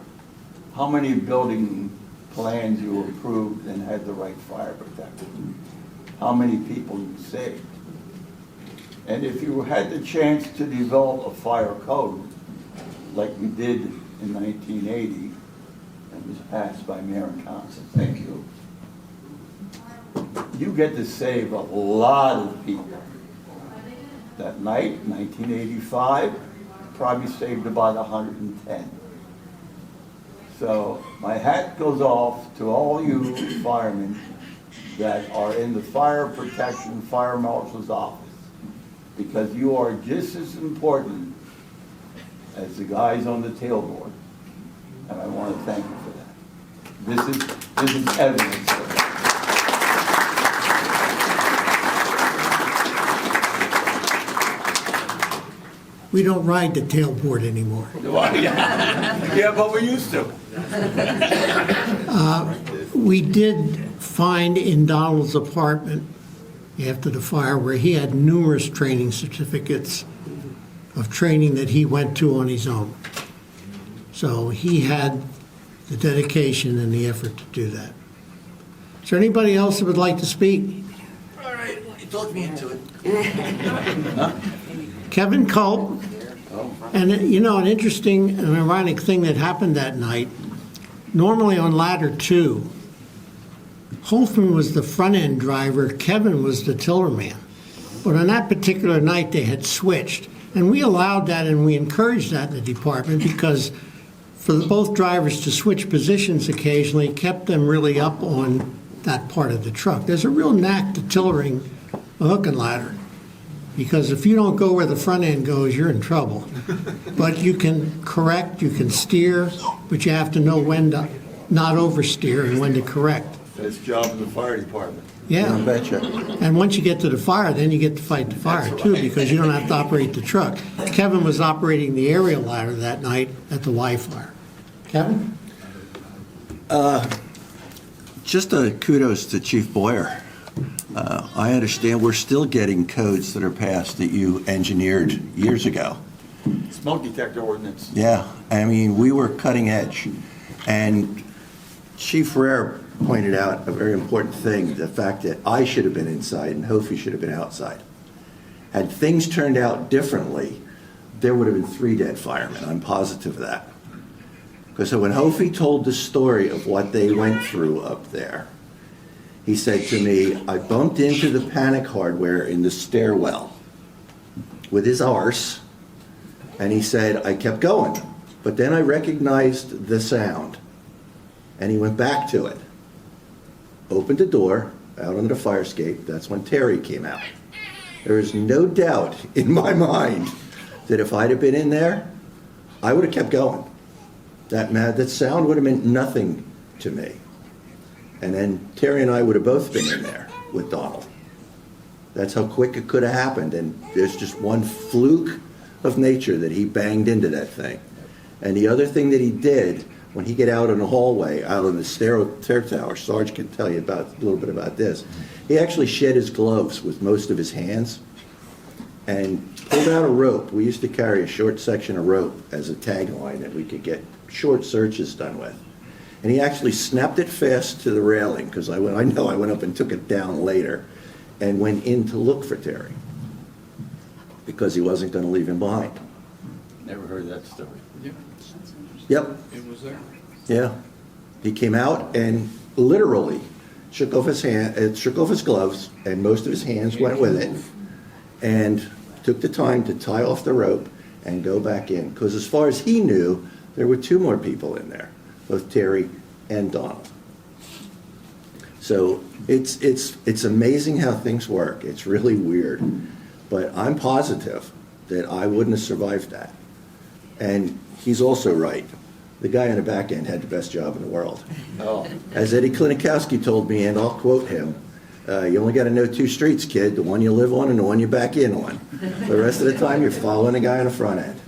how many building plans you approved and had the right fire protection, how many people you saved. And if you had the chance to develop a fire code, like we did in 1980, and was passed by Mayor and Council, thank you, you get to save a lot of people. That night, 1985, probably saved about 110. So my hat goes off to all you firemen that are in the fire protection, fire marshal's office, because you are just as important as the guys on the tailboard. And I want to thank you for that. This is evidence of it. We don't ride the tailboard anymore. Yeah, but we used to. We did find in Donald's apartment after the fire where he had numerous training certificates of training that he went to on his own. So he had the dedication and the effort to do that. Is there anybody else that would like to speak? All right, you talked me into it. Kevin Culp. And you know, an interesting and ironic thing that happened that night, normally on ladder 2, Holfman was the front end driver, Kevin was the tiller man. But on that particular night they had switched. And we allowed that and we encouraged that in the department because for both drivers to switch positions occasionally kept them really up on that part of the truck. There's a real knack to tillering a hook and ladder. Because if you don't go where the front end goes, you're in trouble. But you can correct, you can steer, but you have to know when to not oversteer and when to correct. Best job in the fire department. Yeah. I betcha. And once you get to the fire, then you get to fight the fire too, because you don't have to operate the truck. Kevin was operating the aerial ladder that night at the Y fire. Kevin? Just a kudos to Chief Boyer. I understand we're still getting codes that are passed that you engineered years ago. Smoke detector ordinance. Yeah, I mean, we were cutting edge. And Chief Rare pointed out a very important thing, the fact that I should have been inside and Hofi should have been outside. Had things turned out differently, there would have been 3 dead firemen. I'm positive of that. Because when Hofi told the story of what they went through up there, he said to me, I bumped into the panic hardware in the stairwell with his arse, and he said, I kept going. But then I recognized the sound, and he went back to it. Opened the door, out onto the fire escape. That's when Terry came out. There is no doubt in my mind that if I'd have been in there, I would have kept going. That sound would have meant nothing to me. And then Terry and I would have both been in there with Donald. That's how quick it could have happened. And there's just one fluke of nature that he banged into that thing. And the other thing that he did, when he got out in the hallway, out on the stair tower, Sarge can tell you a little bit about this. He actually shed his gloves with most of his hands and pulled out a rope. We used to carry a short section of rope as a tagline that we could get short searches done with. And he actually snapped it fast to the railing, because I went up and took it down later and went in to look for Terry because he wasn't going to leave him behind. Never heard that story. Yep. It was there. Yeah. He came out and literally shook off his gloves, and most of his hands went with it, and took the time to tie off the rope and go back in. Because as far as he knew, there were 2 more people in there, both Terry and Donald. So it's amazing how things work. It's really weird. But I'm positive that I wouldn't have survived that. And he's also right. The guy on the back end had the best job in the world. Oh. As Eddie Klinikowski told me, and I'll quote him, you only got to know 2 streets, kid, the one you live on and the one you back in on. The rest of the time, you're following the guy on the front end.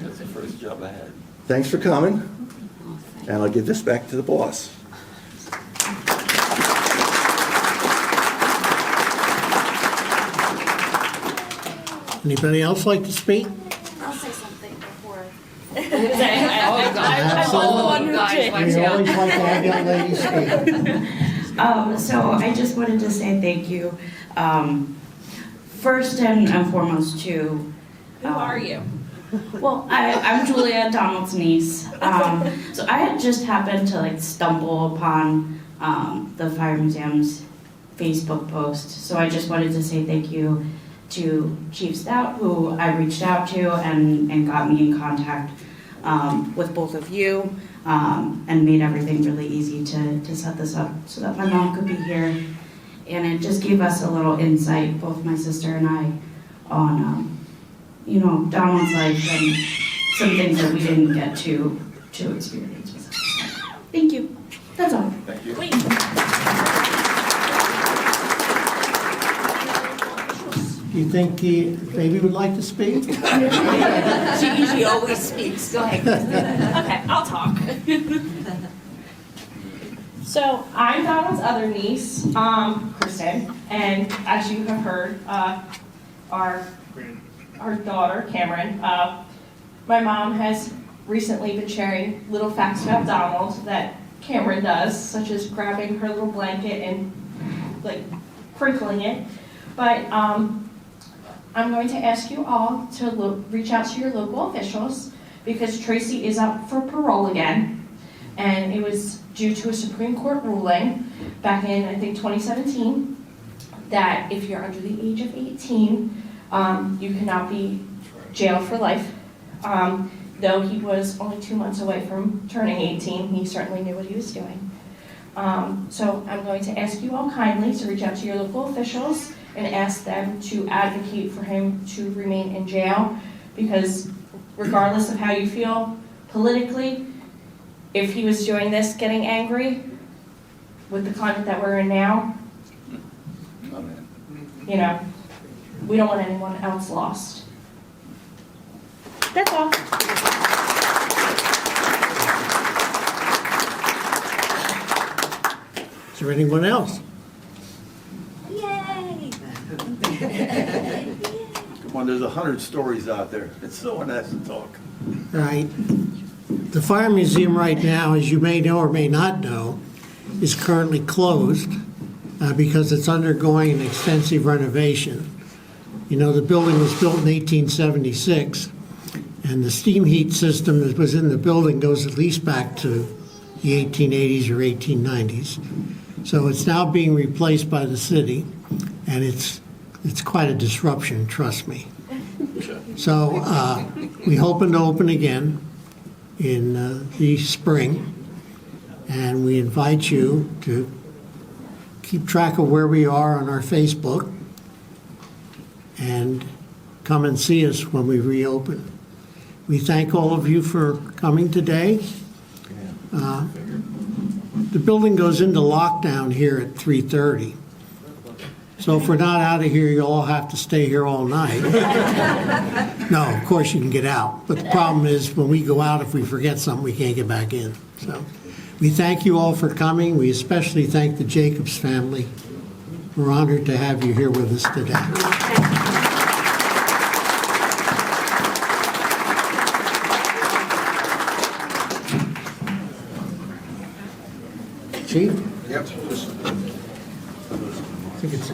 That's the first job I had. Thanks for coming, and I'll give this back to the boss. Anybody else like to speak? I'll say something before. We always like to have young ladies speak. So I just wanted to say thank you. First and foremost to... Who are you? Well, I'm Julia, Donald's niece. So I had just happened to stumble upon the Fire Museum's Facebook post. So I just wanted to say thank you to Chief Stout, who I reached out to and got me in contact with both of you, and made everything really easy to set this up so that my mom could be here. And it just gave us a little insight, both my sister and I, on Donald's life and some things that we didn't get to experience with us. So, thank you. That's all. Thank you. Wait. Do you think baby would like to speak? She usually always speaks. Go ahead. Okay, I'll talk. So I'm Donald's other niece, Kristen, and as you have heard, our daughter, Cameron, my mom has recently been sharing little facts about Donald that Cameron does, such as grabbing her little blanket and crinkling it. But I'm going to ask you all to reach out to your local officials, because Tracy is up for parole again, and it was due to a Supreme Court ruling back in, I think, 2017, that if you're under the age of 18, you cannot be jailed for life. Though he was only 2 months away from turning 18, he certainly knew what he was doing. So I'm going to ask you all kindly to reach out to your local officials and ask them to advocate for him to remain in jail, because regardless of how you feel politically, if he was doing this, getting angry with the climate that we're in now, we don't want anyone else lost. That's all. Is there anyone else? Yay! Come on, there's 100 stories out there. Someone has to talk. All right. The Fire Museum right now, as you may know or may not know, is currently closed because it's undergoing an extensive renovation. You know, the building was built in 1876, and the steam heat system that was in the building goes at least back to the 1880s or 1890s. So it's now being replaced by the city, and it's quite a disruption, trust me. So we hoping to open again in the spring, and we invite you to keep track of where we are on our Facebook and come and see us when we reopen. We thank all of you for coming today. The building goes into lockdown here at 3:30. So if we're not out of here, you'll all have to stay here all night. No, of course you can get out. But the problem is when we go out, if we forget something, we can't get back in. So we thank you all for coming. We especially thank the Jacobs family. We're honored to have you here with us today. Chief? Yep. I think it's